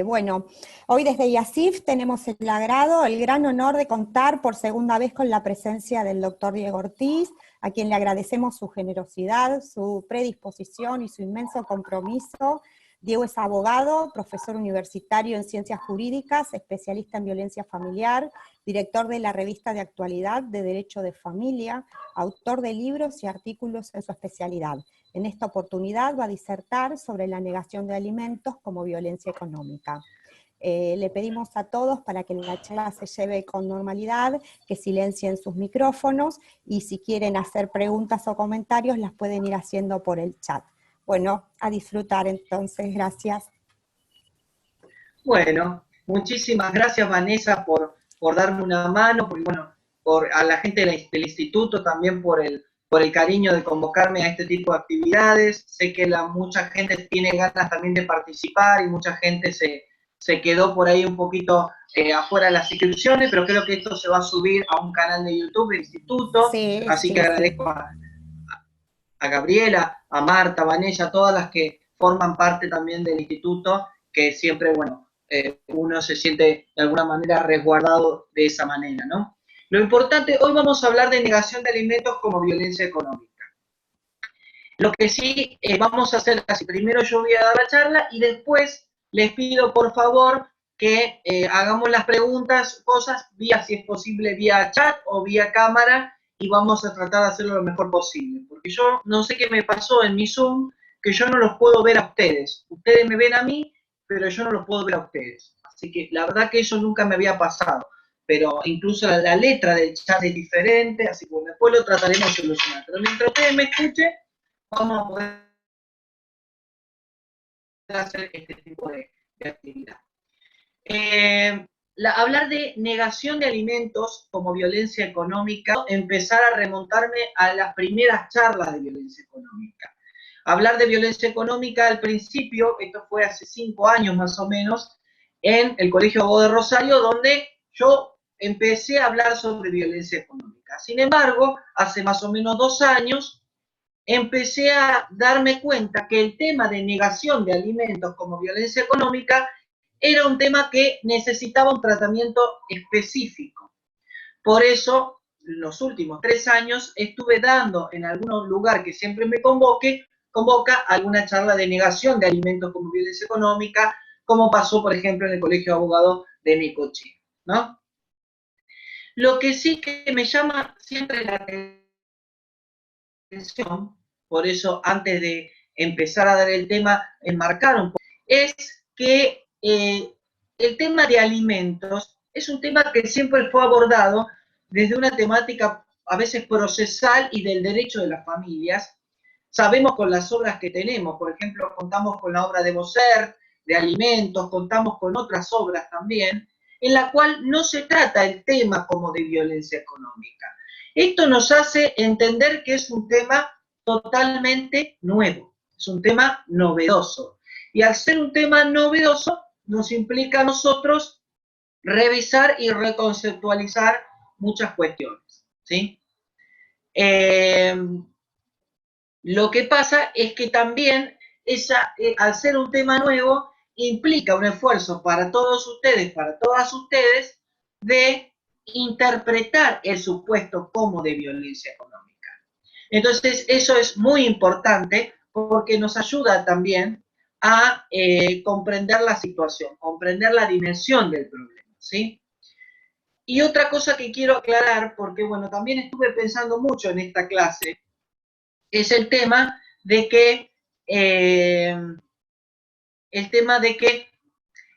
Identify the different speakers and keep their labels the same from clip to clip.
Speaker 1: Bueno, hoy desde IASIF tenemos el agrado, el gran honor de contar por segunda vez con la presencia del doctor Diego Ortiz, a quien le agradecemos su generosidad, su predisposición y su inmenso compromiso. Diego es abogado, profesor universitario en ciencias jurídicas, especialista en violencia familiar, director de la revista de actualidad de Derecho de Familia, autor de libros y artículos en su especialidad. En esta oportunidad va a disertar sobre la negación de alimentos como violencia económica. Le pedimos a todos para que la charla se lleve con normalidad, que silencien sus micrófonos y si quieren hacer preguntas o comentarios las pueden ir haciendo por el chat. Bueno, a disfrutar entonces, gracias.
Speaker 2: Bueno, muchísimas gracias Vanessa por darme una mano, bueno, a la gente del instituto también por el cariño de convocarme a este tipo de actividades. Sé que mucha gente tiene ganas también de participar y mucha gente se quedó por ahí un poquito afuera de las inscripciones, pero creo que esto se va a subir a un canal de YouTube del instituto,
Speaker 1: Sí,
Speaker 2: así
Speaker 1: sí,
Speaker 2: que agradezco a Gabriela, a Marta, a Vanessa, a todas las que forman parte también del instituto, que siempre, bueno, uno se siente de alguna manera resguardado de esa manera, ¿no? Lo importante, hoy vamos a hablar de negación de alimentos como violencia económica. Lo que sí vamos a hacer así, primero yo voy a dar la charla y después les pido por favor que hagamos las preguntas, cosas, vía, si es posible, vía chat o vía cámara, y vamos a tratar de hacerlo lo mejor posible. Porque yo no sé qué me pasó en mi Zoom, que yo no los puedo ver a ustedes. Ustedes me ven a mí, pero yo no los puedo ver a ustedes. Así que la verdad que eso nunca me había pasado. Pero incluso la letra del chat es diferente, así que después lo trataremos de solucionar. Pero mientras ustedes me escuchen, vamos a poder hacer este tipo de actividad. Hablar de negación de alimentos como violencia económica, empezar a remontarme a las primeras charlas de violencia económica. Hablar de violencia económica al principio, esto fue hace 5 años más o menos, en el Colegio Abogado de Rosario, donde yo empecé a hablar sobre violencia económica. Sin embargo, hace más o menos 2 años, empecé a darme cuenta que el tema de negación de alimentos como violencia económica era un tema que necesitaba un tratamiento específico. Por eso, en los últimos 3 años, estuve dando en algún lugar que siempre me convoca alguna charla de negación de alimentos como violencia económica, como pasó, por ejemplo, en el Colegio de Abogados de Necochea, ¿no? Lo que sí que me llama siempre la atención, por eso antes de empezar a dar el tema, enmarcar un poco, es que el tema de alimentos es un tema que siempre fue abordado desde una temática a veces procesal y del derecho de las familias. Sabemos con las obras que tenemos, por ejemplo, contamos con la obra de Bossert, de alimentos, contamos con otras obras también, en la cual no se trata el tema como de violencia económica. Esto nos hace entender que es un tema totalmente nuevo, es un tema novedoso. Y al ser un tema novedoso, nos implica a nosotros revisar y reconceptualizar muchas cuestiones, ¿sí? Lo que pasa es que también al ser un tema nuevo, implica un esfuerzo para todos ustedes, para todas ustedes, de interpretar el supuesto como de violencia económica. Entonces, eso es muy importante porque nos ayuda también a comprender la situación, comprender la dimensión del problema, ¿sí? Y otra cosa que quiero aclarar, porque bueno, también estuve pensando mucho en esta clase, es el tema de que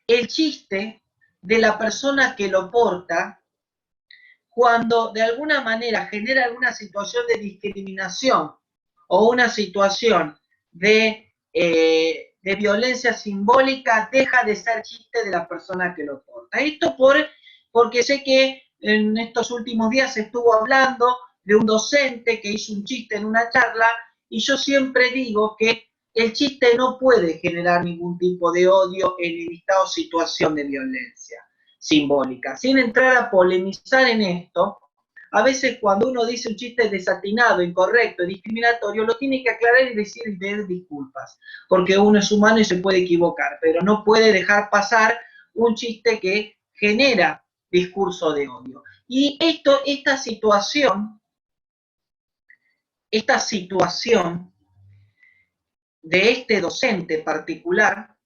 Speaker 2: el chiste de la persona que lo porta, cuando de alguna manera genera alguna situación de discriminación o una situación de violencia simbólica, deja de ser chiste de la persona que lo porta. Esto porque sé que en estos últimos días se estuvo hablando de un docente que hizo un chiste en una charla, y yo siempre digo que el chiste no puede generar ningún tipo de odio en esta situación de violencia simbólica. Sin entrar a polemizar en esto, a veces cuando uno dice un chiste desatinado, incorrecto, discriminatorio, lo tiene que aclarar y decir y pedir disculpas, porque uno es humano y se puede equivocar, pero no puede dejar pasar un chiste que genera discurso de odio. Y esta situación de este docente particular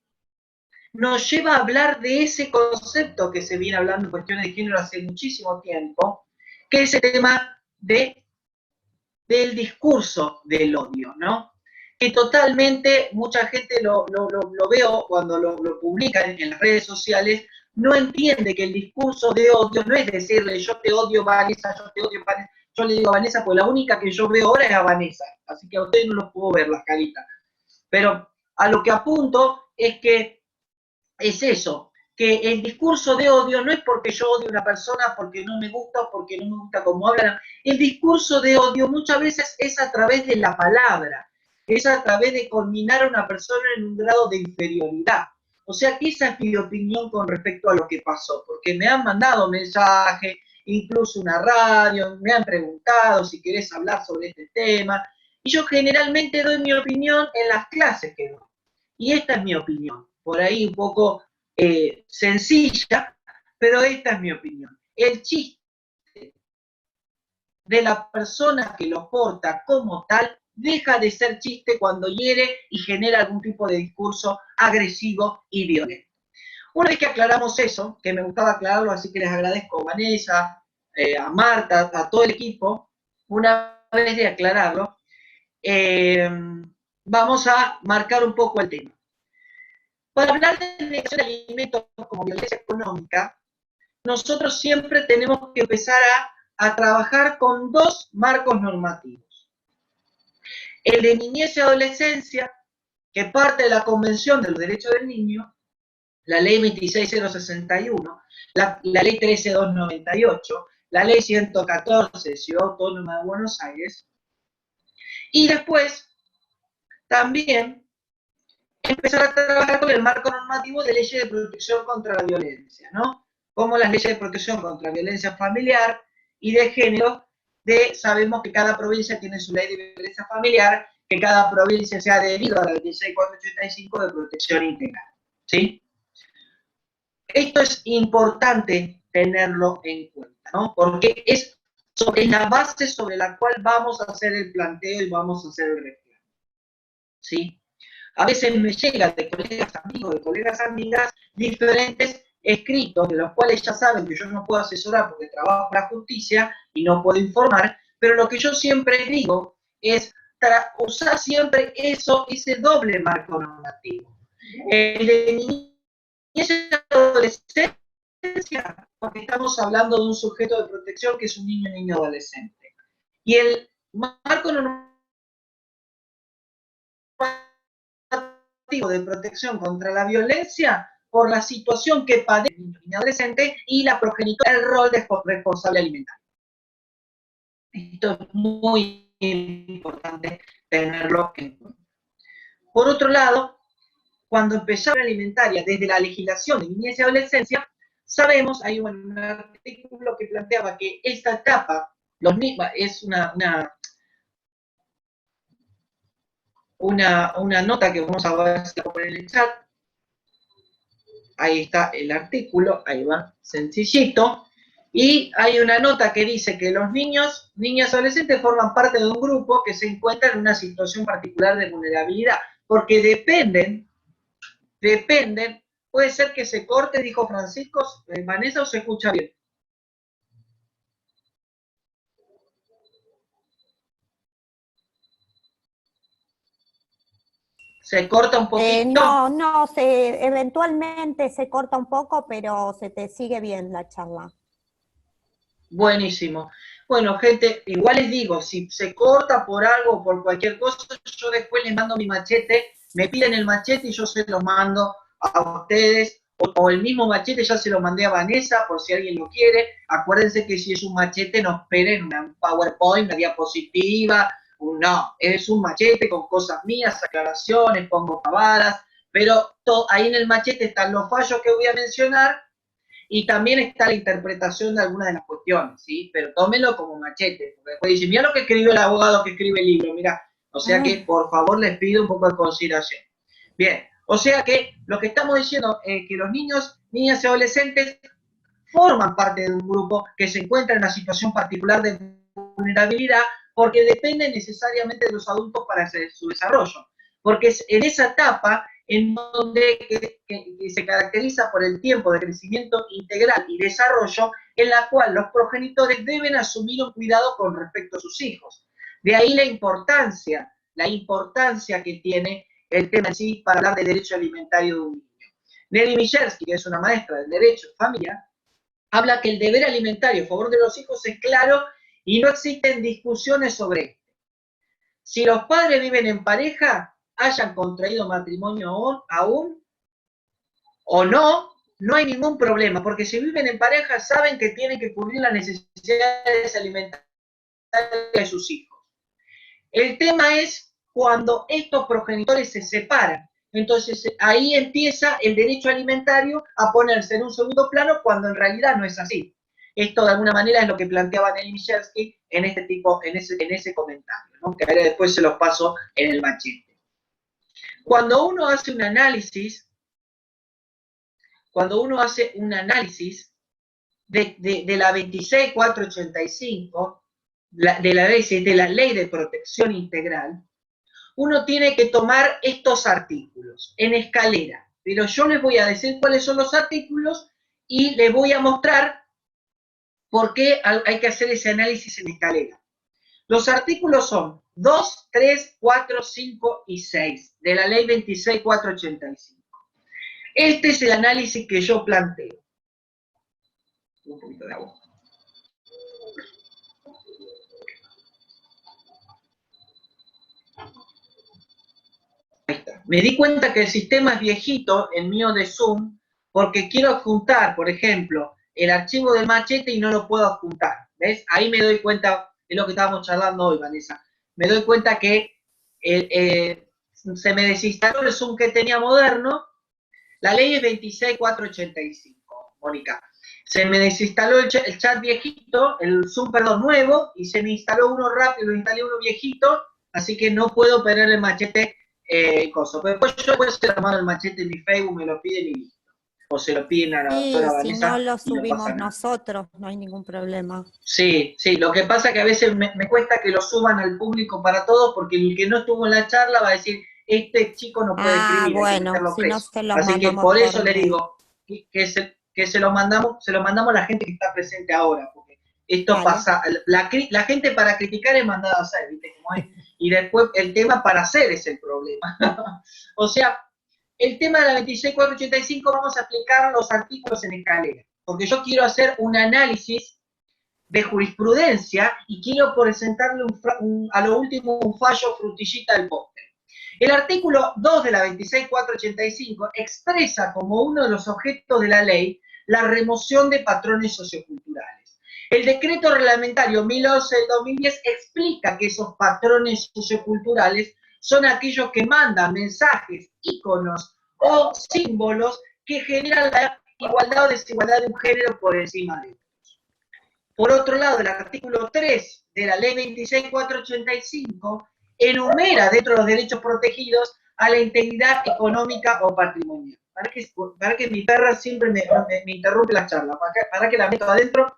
Speaker 2: nos lleva a hablar de ese concepto que se viene hablando en cuestiones de género hace muchísimo tiempo, que es el tema del discurso del odio, ¿no? Que totalmente mucha gente lo veo cuando lo publican en las redes sociales, no entiende que el discurso de odio no es decirle yo te odio Vanessa, yo te odio Vanessa, yo le digo a Vanessa, pues la única que yo veo ahora es a Vanessa, así que a ustedes no los puedo ver las caritas. Pero a lo que apunto es que es eso, que el discurso de odio no es porque yo odio a una persona, porque no me gusta o porque no me gusta cómo hablan. El discurso de odio muchas veces es a través de la palabra, es a través de culminar a una persona en un grado de inferioridad. O sea que esa es mi opinión con respecto a lo que pasó, porque me han mandado mensajes, incluso una radio, me han preguntado si querés hablar sobre este tema, y yo generalmente doy mi opinión en las clases que doy. Y esta es mi opinión, por ahí un poco sencilla, pero esta es mi opinión. El chiste de la persona que lo porta como tal deja de ser chiste cuando hiere y genera algún tipo de discurso agresivo y violento. Una vez que aclaramos eso, que me gustaba aclararlo, así que les agradezco a Vanessa, a Marta, a todo el equipo, una vez de aclararlo, vamos a marcar un poco el tema. Para hablar de negación de alimentos como violencia económica, nosotros siempre tenemos que empezar a trabajar con dos marcos normativos. El de niñez y adolescencia, que parte de la Convención de los Derechos del Niño, la Ley 26061, la Ley 13298, la Ley 114 de Ciudad Autónoma de Buenos Aires, y después también empezar a trabajar con el marco normativo de leyes de protección contra la violencia, ¿no? Como las leyes de protección contra la violencia familiar y de género, sabemos que cada provincia tiene su ley de violencia familiar, que cada provincia se ha adherido a la 16485 de protección integral, ¿sí? Esto es importante tenerlo en cuenta, ¿no? Porque es sobre la base sobre la cual vamos a hacer el planteo y vamos a hacer el reclamo, ¿sí? A veces me llegan de colegas amigos, de colegas amigas, diferentes escritos, de los cuales ya saben que yo no puedo asesorar porque trabajo en la justicia y no puedo informar, pero lo que yo siempre digo es usar siempre ese doble marco normativo. El de niñez y adolescencia, porque estamos hablando de un sujeto de protección que es un niño adolescente. Y el marco normativo de protección contra la violencia por la situación que padece el niño y adolescente y la progenitora, el rol de responsable alimentario. Esto es muy importante tenerlo en cuenta. Por otro lado, cuando empezaba la alimentaria desde la legislación de niñez y adolescencia, sabemos, hay un artículo que planteaba que esta etapa es una nota que vamos a ver si la poner en el chat. Ahí está el artículo, ahí va, sencillito. Y hay una nota que dice que los niños, niñas y adolescentes forman parte de un grupo que se encuentra en una situación particular de vulnerabilidad, porque dependen, puede ser que se corte, dijo Francisco, Vanessa, o se escucha bien. ¿Se corta un poquito?
Speaker 1: No, eventualmente se corta un poco, pero se te sigue bien la charla.
Speaker 2: Buenísimo. Bueno, gente, igual les digo, si se corta por algo o por cualquier cosa, yo después les mando mi machete, me piden el machete y yo se lo mando a ustedes, o el mismo machete ya se lo mandé a Vanessa, por si alguien lo quiere. Acuérdense que si es un machete no esperen un PowerPoint, una diapositiva, no, es un machete con cosas mías, aclaraciones, pongo pavadas, pero ahí en el machete están los fallos que voy a mencionar y también está la interpretación de algunas de las cuestiones, ¿sí? Pero tómenlo como machete, porque después dicen, mira lo que escribió el abogado que escribe el libro, mira, o sea que por favor les pido un poco de consideración. Bien, o sea que lo que estamos diciendo es que los niños, niñas y adolescentes forman parte de un grupo que se encuentra en una situación particular de vulnerabilidad porque dependen necesariamente de los adultos para su desarrollo. Porque es en esa etapa en donde que se caracteriza por el tiempo de crecimiento integral y desarrollo en la cual los progenitores deben asumir un cuidado con respecto a sus hijos. De ahí la importancia que tiene el tema en sí para hablar de derecho alimentario de un niño. Nelly Michersky, que es una maestra del derecho de familia, habla que el deber alimentario a favor de los hijos es claro y no existen discusiones sobre esto. Si los padres viven en pareja, hayan contraído matrimonio aún o no, no hay ningún problema, porque si viven en pareja saben que tienen que cubrir las necesidades alimentarias de sus hijos. El tema es cuando estos progenitores se separan. Entonces ahí empieza el derecho alimentario a ponerse en un segundo plano cuando en realidad no es así. Esto de alguna manera es lo que planteaba Nelly Michersky en ese comentario, ¿no? Que ahora después se los paso en el machete. Cuando uno hace un análisis de la 26485, de la ley de protección integral, uno tiene que tomar estos artículos en escalera. Pero yo les voy a decir cuáles son los artículos y les voy a mostrar por qué hay que hacer ese análisis en escalera. Los artículos son 2, 3, 4, 5 y 6 de la ley 26485. Este es el análisis que yo planteo. Un poquito de agua. Ahí está. Me di cuenta que el sistema es viejito, el mío de Zoom, porque quiero adjuntar, por ejemplo, el archivo del machete y no lo puedo adjuntar. ¿Ves? Ahí me doy cuenta, es lo que estábamos charlando hoy, Vanessa. Me doy cuenta que se me desinstaló el Zoom que tenía moderno. La ley es 26485, Mónica. Se me desinstaló el chat viejito, el Zoom, perdón, nuevo, y se me instaló uno rápido, lo instalé uno viejito, así que no puedo poner el machete coso. Pero después yo puedo hacer armar el machete en mi Facebook, me lo piden y listo. O se lo piden a la doctora Vanessa.
Speaker 1: Si no lo subimos nosotros, no hay ningún problema.
Speaker 2: Sí, lo que pasa es que a veces me cuesta que lo suban al público para todos, porque el que no estuvo en la charla va a decir, este chico no puede escribir,
Speaker 1: bueno, si no se lo
Speaker 2: así que por eso le digo que se lo mandamos a la gente que está presente ahora, porque esto pasa, la gente para criticar es mandada a hacer, ¿viste cómo es? Y después el tema para hacer es el problema. O sea, el tema de la 26485 vamos a aplicar los artículos en escalera, porque yo quiero hacer un análisis de jurisprudencia y quiero presentarle a lo último un fallo frutillita del postre. El artículo 2 de la 26485 expresa como uno de los objetos de la ley la remoción de patrones socioculturales. El decreto reglamentario 1011 del 2010 explica que esos patrones socioculturales son aquellos que mandan mensajes, íconos o símbolos que generan la igualdad o desigualdad de un género por encima de otros. Por otro lado, el artículo 3 de la ley 26485 enumera dentro de los derechos protegidos a la integridad económica o patrimonial. Para que mi perra siempre me interrumpe la charla, para que la meto adentro.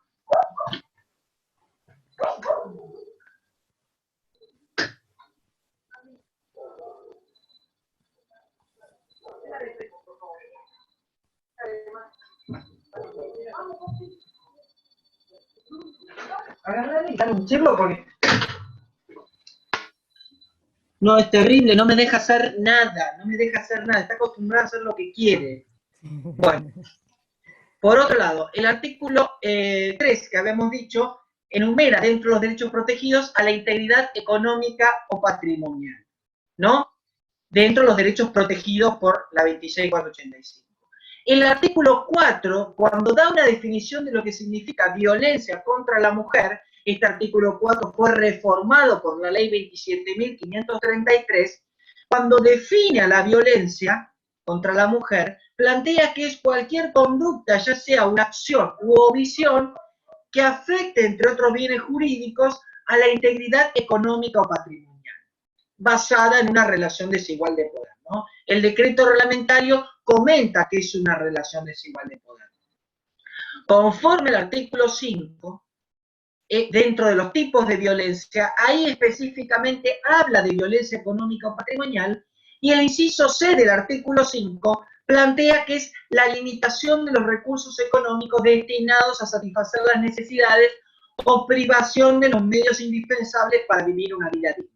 Speaker 2: Agarrarle y darle un chirlo porque no, es terrible, no me deja hacer nada, está acostumbrada a hacer lo que quiere. Bueno, por otro lado, el artículo 3 que habíamos dicho enumera dentro de los derechos protegidos a la integridad económica o patrimonial, ¿no? Dentro de los derechos protegidos por la 26485. El artículo 4, cuando da una definición de lo que significa violencia contra la mujer, este artículo 4 fue reformado por la ley 27.533, cuando define a la violencia contra la mujer, plantea que es cualquier conducta, ya sea una acción u omisión, que afecte, entre otros bienes jurídicos, a la integridad económica o patrimonial, basada en una relación desigual de poder, ¿no? El decreto reglamentario comenta que es una relación desigual de poder. Conforme al artículo 5, dentro de los tipos de violencia, ahí específicamente habla de violencia económica o patrimonial, y el inciso C del artículo 5 plantea que es la limitación de los recursos económicos destinados a satisfacer las necesidades o privación de los medios indispensables para vivir una vida digna.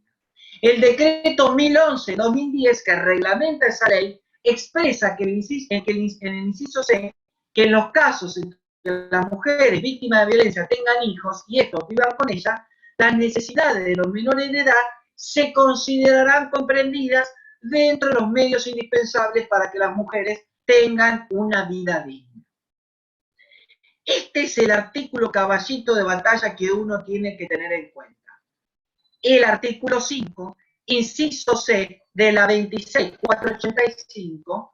Speaker 2: El decreto 1011-2010, que reglamenta esa ley, expresa que en el inciso C, que en los casos en que las mujeres víctimas de violencia tengan hijos y estos vivan con ella, las necesidades de los menores de edad se considerarán comprendidas dentro de los medios indispensables para que las mujeres tengan una vida digna. Este es el artículo caballito de batalla que uno tiene que tener en cuenta. El artículo 5, inciso C de la 26.485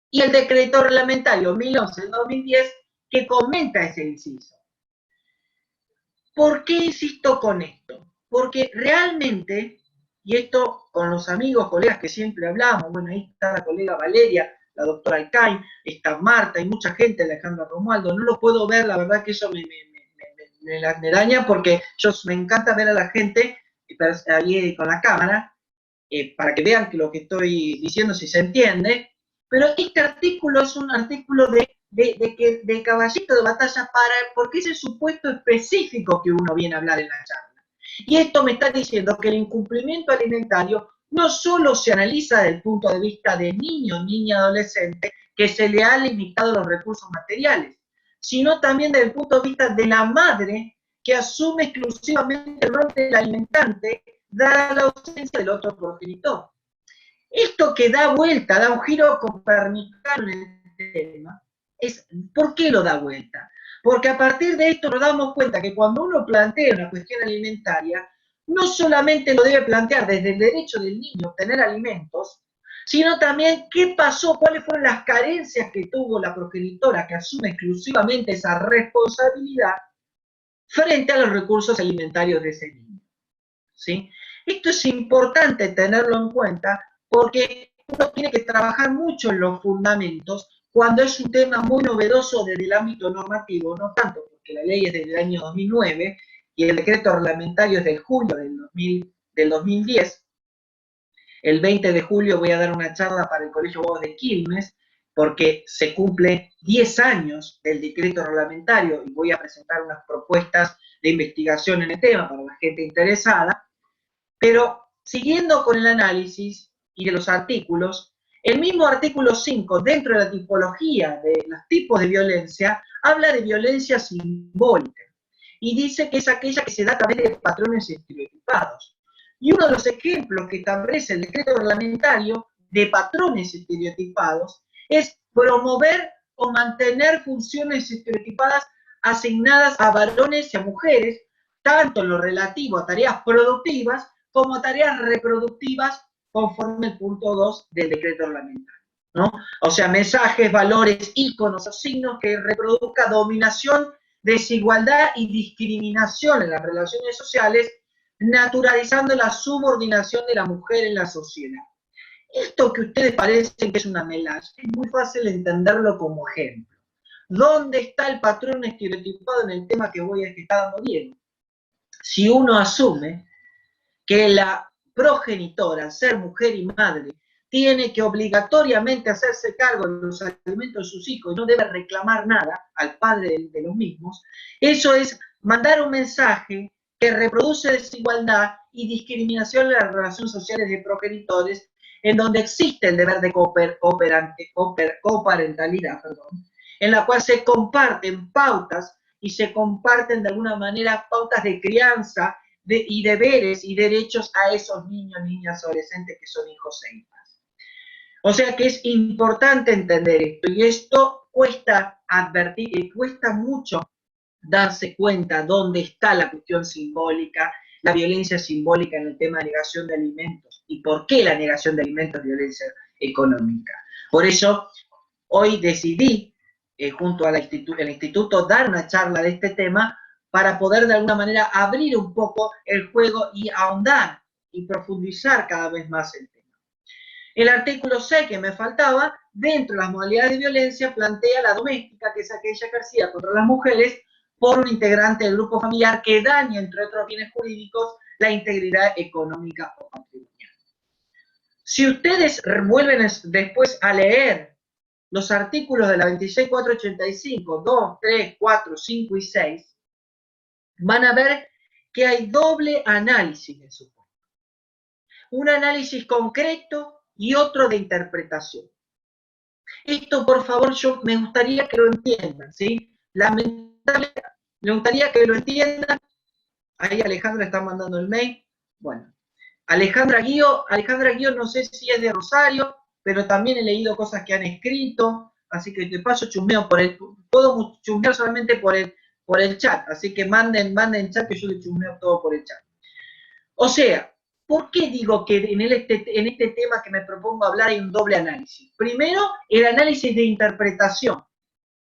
Speaker 2: y el decreto reglamentario 1011-2010 que comenta ese inciso. ¿Por qué insisto con esto? Porque realmente, y esto con los amigos, colegas que siempre hablamos, bueno, ahí está la colega Valeria, la doctora Alcain, está Marta, y mucha gente, Alejandra Romualdo, no lo puedo ver, la verdad que eso me daña, porque me encanta ver a la gente ahí con la cámara, para que vean que lo que estoy diciendo si se entiende, pero este artículo es un artículo de caballito de batalla porque es el supuesto específico que uno viene a hablar en la charla. Y esto me está diciendo que el incumplimiento alimentario no solo se analiza desde el punto de vista de niño, niña, adolescente, que se le ha limitado los recursos materiales, sino también desde el punto de vista de la madre, que asume exclusivamente el rol del alimentante, dada la ausencia del otro progenitor. Esto que da vuelta, da un giro copernicano en el tema, ¿por qué lo da vuelta? Porque a partir de esto nos damos cuenta que cuando uno plantea una cuestión alimentaria, no solamente lo debe plantear desde el derecho del niño a obtener alimentos, sino también qué pasó, cuáles fueron las carencias que tuvo la progenitora que asume exclusivamente esa responsabilidad frente a los recursos alimentarios de ese niño, ¿sí? Esto es importante tenerlo en cuenta porque uno tiene que trabajar mucho en los fundamentos cuando es un tema muy novedoso desde el ámbito normativo, no tanto porque la ley es del año 2009 y el decreto reglamentario es de julio del 2010. El 20 de julio voy a dar una charla para el Colegio Bobos de Quilmes, porque se cumple 10 años del decreto reglamentario y voy a presentar unas propuestas de investigación en el tema para la gente interesada. Pero siguiendo con el análisis y de los artículos, el mismo artículo 5, dentro de la tipología de los tipos de violencia, habla de violencia simbólica y dice que es aquella que se da a través de patrones estereotipados. Y uno de los ejemplos que establece el decreto reglamentario de patrones estereotipados es promover o mantener funciones estereotipadas asignadas a varones y a mujeres, tanto en lo relativo a tareas productivas como a tareas reproductivas, conforme el punto 2 del decreto reglamentario, ¿no? O sea, mensajes, valores, íconos o signos que reproduzca dominación, desigualdad y discriminación en las relaciones sociales, naturalizando la subordinación de la mujer en la sociedad. Esto que ustedes parecen que es una melaza, es muy fácil entenderlo como ejemplo. ¿Dónde está el patrón estereotipado en el tema que está dando Diego? Si uno asume que la progenitora, ser mujer y madre, tiene que obligatoriamente hacerse cargo de los alimentos de sus hijos y no debe reclamar nada al padre de los mismos, eso es mandar un mensaje que reproduce desigualdad y discriminación en las relaciones sociales de progenitores, en donde existe el deber de coparentalidad, en la cual se comparten pautas y se comparten de alguna manera pautas de crianza y deberes y derechos a esos niños, niñas, adolescentes que son hijos e hijas. O sea que es importante entender esto, y esto cuesta advertir, y cuesta mucho darse cuenta dónde está la cuestión simbólica, la violencia simbólica en el tema de negación de alimentos, y por qué la negación de alimentos es violencia económica. Por eso, hoy decidí, junto al instituto, dar una charla de este tema para poder de alguna manera abrir un poco el juego y ahondar y profundizar cada vez más el tema. El artículo 6 que me faltaba, dentro de las modalidades de violencia, plantea la doméstica, que es aquella ejercida contra las mujeres por un integrante del grupo familiar que daña, entre otros bienes jurídicos, la integridad económica o patrimonial. Si ustedes vuelven después a leer los artículos de la 26.485, 2, 3, 4, 5 y 6, van a ver que hay doble análisis del supuesto. Un análisis concreto y otro de interpretación. Esto, por favor, yo me gustaría que lo entiendan, ¿sí? Lamentablemente, me gustaría que lo entiendan. Ahí Alejandra está mandando el mail. Bueno, Alejandra Guío no sé si es de Rosario, pero también he leído cosas que han escrito, así que de paso chusmeo puedo chusmear solamente por el chat, así que manden chat que yo le chusmeo todo por el chat. O sea, ¿por qué digo que en este tema que me propongo hablar hay un doble análisis? Primero, el análisis de interpretación,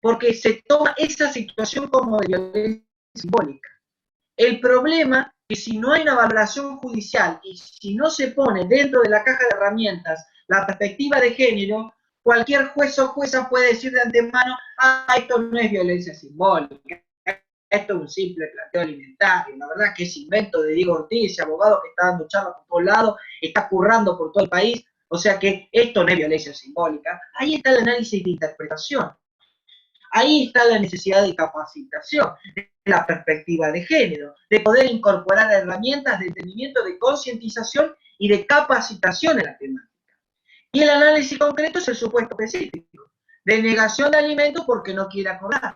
Speaker 2: porque se toma esa situación como de violencia simbólica. El problema es que si no hay una valoración judicial y si no se pone dentro de la caja de herramientas la perspectiva de género, cualquier juez o jueza puede decir de antemano, esto no es violencia simbólica, esto es un simple planteo alimentario. La verdad que ese invento de Diego Ortiz, ese abogado que está dando charlas por todos lados, está currando por todo el país, o sea que esto no es violencia simbólica. Ahí está el análisis de interpretación. Ahí está la necesidad de capacitación, de la perspectiva de género, de poder incorporar herramientas de entendimiento, de concientización y de capacitación en la temática. Y el análisis concreto es el supuesto específico, de negación de alimentos porque no quiere acordar.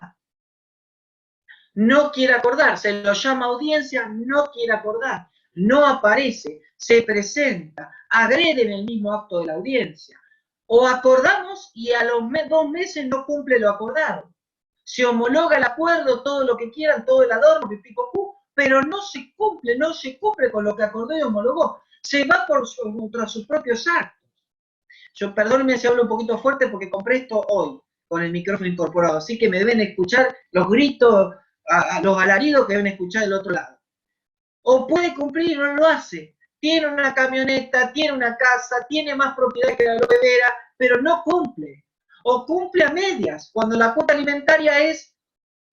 Speaker 2: No quiere acordar, se lo llama audiencia, no quiere acordar, no aparece, se presenta, agrede en el mismo acto de la audiencia. O acordamos y a los 2 meses no cumple lo acordado. Se homologa el acuerdo, todo lo que quieran, todo el adorno, pero no se cumple con lo que acordó y homologó. Se va contra sus propios actos. Yo, perdónenme si hablo un poquito fuerte porque compré esto hoy con el micrófono incorporado, así que me deben escuchar los gritos, a los alaridos que deben escuchar del otro lado. O puede cumplir y no lo hace. Tiene una camioneta, tiene una casa, tiene más propiedad que la lobedera, pero no cumple. O cumple a medias, cuando la cuota alimentaria es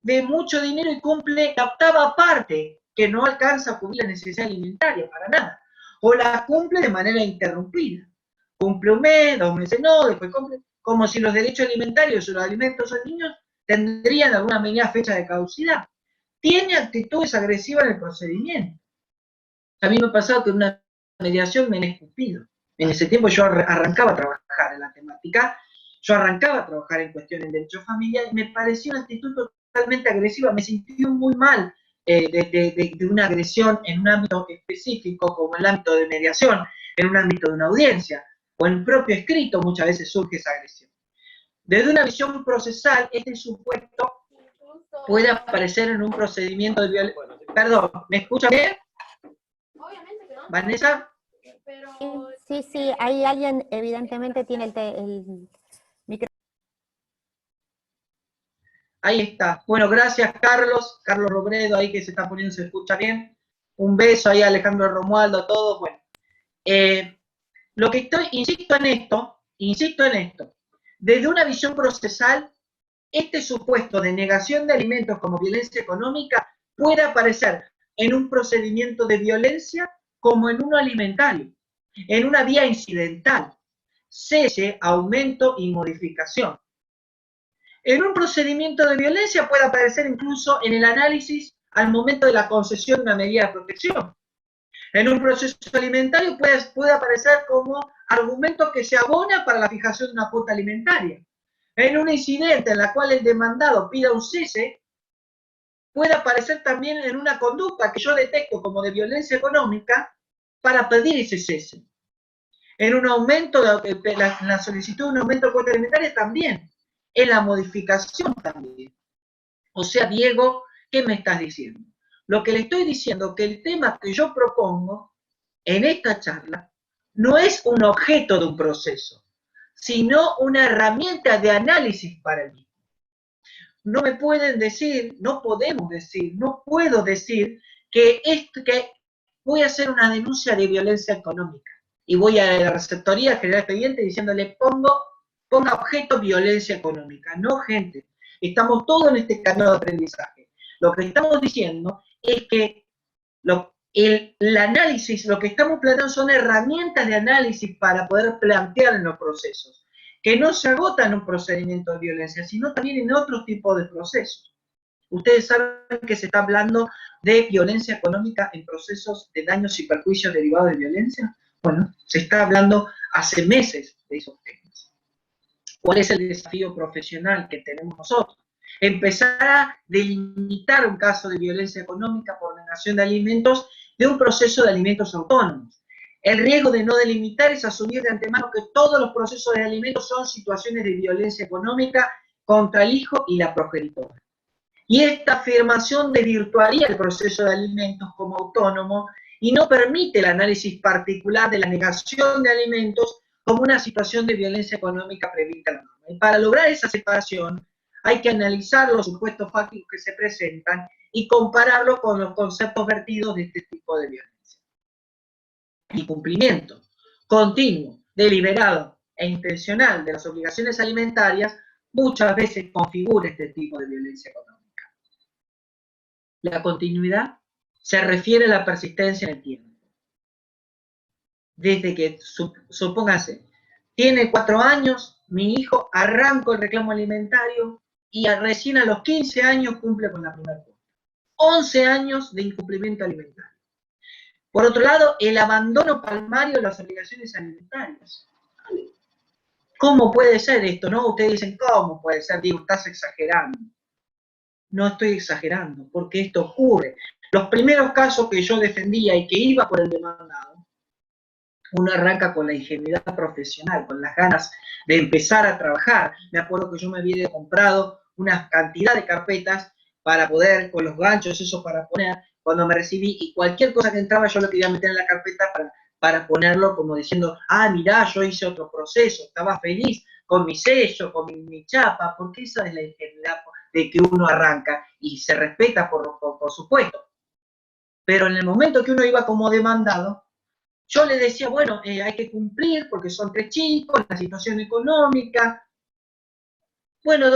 Speaker 2: de mucho dinero y cumple la 8ª parte, que no alcanza a cubrir la necesidad alimentaria, para nada. O la cumple de manera interrumpida. Cumple un mes, 2 meses no, después cumple, como si los derechos alimentarios o los alimentos a niños tendrían alguna medida fecha de caducidad. Tiene actitudes agresivas en el procedimiento. A mí me ha pasado que en una mediación me han escupido. En ese tiempo yo arrancaba a trabajar en la temática, yo arrancaba a trabajar en cuestiones de derecho familiar y me pareció una actitud totalmente agresiva, me sentí muy mal de una agresión en un ámbito específico como el ámbito de mediación, en un ámbito de una audiencia, o en propio escrito muchas veces surge esa agresión. Desde una visión procesal, este supuesto puede aparecer en un procedimiento de violencia. Perdón, ¿me escucha bien?
Speaker 3: Obviamente que no.
Speaker 2: ¿Vanessa?
Speaker 1: Sí, ahí alguien evidentemente tiene el micrófono.
Speaker 2: Ahí está. Bueno, gracias Carlos Robredo ahí que se está poniendo, se escucha bien. Un beso ahí a Alejandro Romualdo, a todos. Bueno, lo que insisto en esto, desde una visión procesal, este supuesto de negación de alimentos como violencia económica puede aparecer en un procedimiento de violencia como en uno alimentario, en una vía incidental, cese, aumento y modificación. En un procedimiento de violencia puede aparecer incluso en el análisis al momento de la concesión de una medida de protección. En un proceso alimentario puede aparecer como argumento que se abona para la fijación de una cuota alimentaria. En un incidente en la cual el demandado pida un cese, puede aparecer también en una conducta que yo detecto como de violencia económica para pedir ese cese. En un aumento, en la solicitud de un aumento de cuota alimentaria también. En la modificación también. O sea, Diego, ¿qué me estás diciendo? Lo que le estoy diciendo es que el tema que yo propongo en esta charla no es un objeto de un proceso, sino una herramienta de análisis para el mismo. No me pueden decir, no podemos decir, no puedo decir que voy a hacer una denuncia de violencia económica y voy a la receptoría general expediente diciéndole ponga objeto violencia económica. No, gente, estamos todos en este camino de aprendizaje. Lo que estamos diciendo es que el análisis, lo que estamos planteando son herramientas de análisis para poder plantear en los procesos, que no se agota en un procedimiento de violencia, sino también en otro tipo de procesos. Ustedes saben que se está hablando de violencia económica en procesos de daños y perjuicios derivados de violencia. Bueno, se está hablando hace meses de esos temas. ¿Cuál es el desafío profesional que tenemos nosotros? Empezar a delimitar un caso de violencia económica por negación de alimentos de un proceso de alimentos autónomos. El riesgo de no delimitar es asumir de antemano que todos los procesos de alimentos son situaciones de violencia económica contra el hijo y la progenitora. Y esta afirmación desvirtuaría el proceso de alimentos como autónomo y no permite el análisis particular de la negación de alimentos como una situación de violencia económica prevista en la norma. Y para lograr esa separación hay que analizar los supuestos fácticos que se presentan y compararlo con los conceptos vertidos de este tipo de violencia. El cumplimiento continuo, deliberado e intencional de las obligaciones alimentarias muchas veces configura este tipo de violencia económica. La continuidad se refiere a la persistencia en el tiempo. Desde que, supóngase, tiene 4 años, mi hijo arranca el reclamo alimentario y recién a los 15 años cumple con la primera cuota. 11 años de incumplimiento alimentario. Por otro lado, el abandono palmario de las obligaciones alimentarias. ¿Cómo puede ser esto? ¿No? Ustedes dicen, ¿cómo puede ser? Digo, estás exagerando. No estoy exagerando, porque esto ocurre. Los primeros casos que yo defendía y que iba por el demandado, uno arranca con la ingenuidad profesional, con las ganas de empezar a trabajar. Me acuerdo que yo me había comprado una cantidad de carpetas para poder, con los ganchos, eso para poner, cuando me recibí, y cualquier cosa que entraba yo lo quería meter en la carpeta para ponerlo como diciendo, mirá, yo hice otro proceso, estaba feliz con mi sello, con mi chapa, porque esa es la ingenuidad de que uno arranca y se respeta por supuesto. Pero en el momento que uno iba como demandado, yo le decía, bueno, hay que cumplir porque son 3 chicos, la situación económica. Bueno,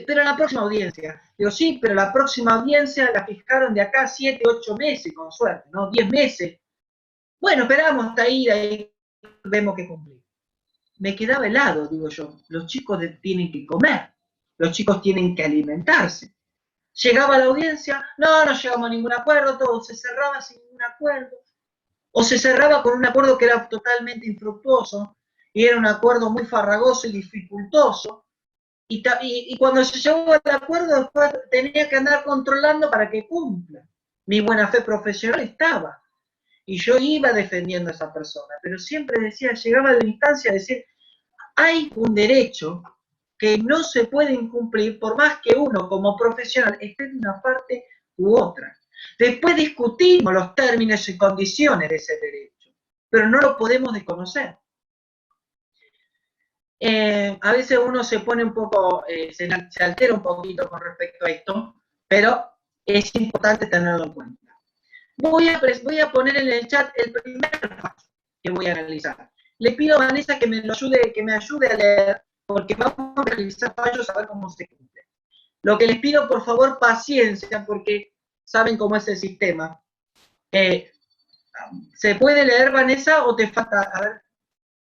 Speaker 2: pero en la próxima audiencia. Digo, sí, pero la próxima audiencia la fijaron de acá 7, 8 meses, con suerte, ¿no? 10 meses. Bueno, esperamos hasta ahí vemos que cumplir. Me quedaba helado, digo yo. Los chicos tienen que comer. Los chicos tienen que alimentarse. Llegaba a la audiencia, no llegamos a ningún acuerdo, todo se cerraba sin ningún acuerdo, o se cerraba con un acuerdo que era totalmente infructuoso, y era un acuerdo muy farragoso y dificultoso, y cuando se llegó al acuerdo después tenía que andar controlando para que cumpla. Mi buena fe profesional estaba, y yo iba defendiendo a esa persona, pero siempre decía, llegaba a la instancia de decir, hay un derecho que no se puede incumplir por más que uno como profesional esté en una parte u otra. Después discutimos los términos y condiciones de ese derecho, pero no lo podemos desconocer. A veces uno se pone un poco, se altera un poquito con respecto a esto, pero es importante tenerlo en cuenta. Voy a poner en el chat el primer paso que voy a analizar. Le pido a Vanessa que me ayude a leer, porque vamos a realizar fallos a ver cómo se cumple. Lo que les pido, por favor, paciencia, porque saben cómo es el sistema. ¿Se puede leer, Vanessa, o te falta? A ver,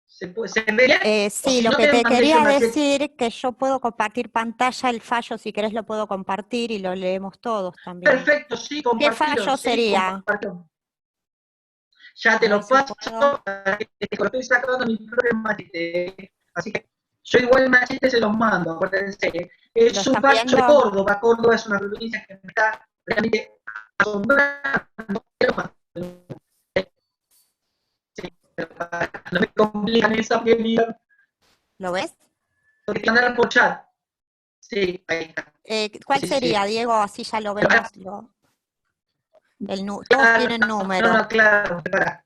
Speaker 2: ¿se ve bien?
Speaker 1: Sí, lo que te quería decir, que yo puedo compartir pantalla, el fallo, si querés lo puedo compartir y lo leemos todos también.
Speaker 2: Perfecto, sí,
Speaker 1: ¿Qué fallo sería?
Speaker 2: Ya te lo paso, lo estoy sacando mi propio machete, así que yo igual el machete se los mando, acuérdense. Es un fallo de Córdoba. Córdoba es una provincia que me está realmente asombrando. No me complican esa piel.
Speaker 1: ¿Lo ves?
Speaker 2: Lo que mandaron por chat. Sí, ahí está.
Speaker 1: ¿Cuál sería, Diego? Así ya lo vemos. Todos tienen número.
Speaker 2: No, claro, espera.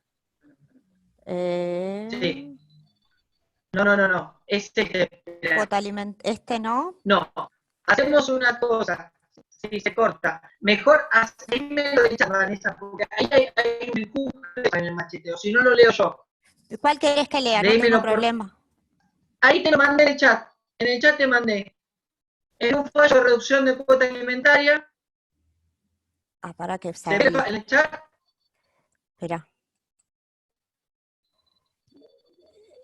Speaker 1: Sí.
Speaker 2: No.
Speaker 1: Cuota este no.
Speaker 2: No, hacemos una cosa, si se corta, mejor hacémelo de chat, Vanessa, porque ahí hay un enjuje en el macheteo, si no lo leo yo.
Speaker 1: ¿Cuál querés que lea? No
Speaker 2: Léemelo
Speaker 1: tengo problema.
Speaker 2: Ahí te lo mandé en el chat te mandé. En un fallo de reducción de cuota alimentaria.
Speaker 1: Para que
Speaker 2: ¿Se ve en el chat?
Speaker 1: Espera.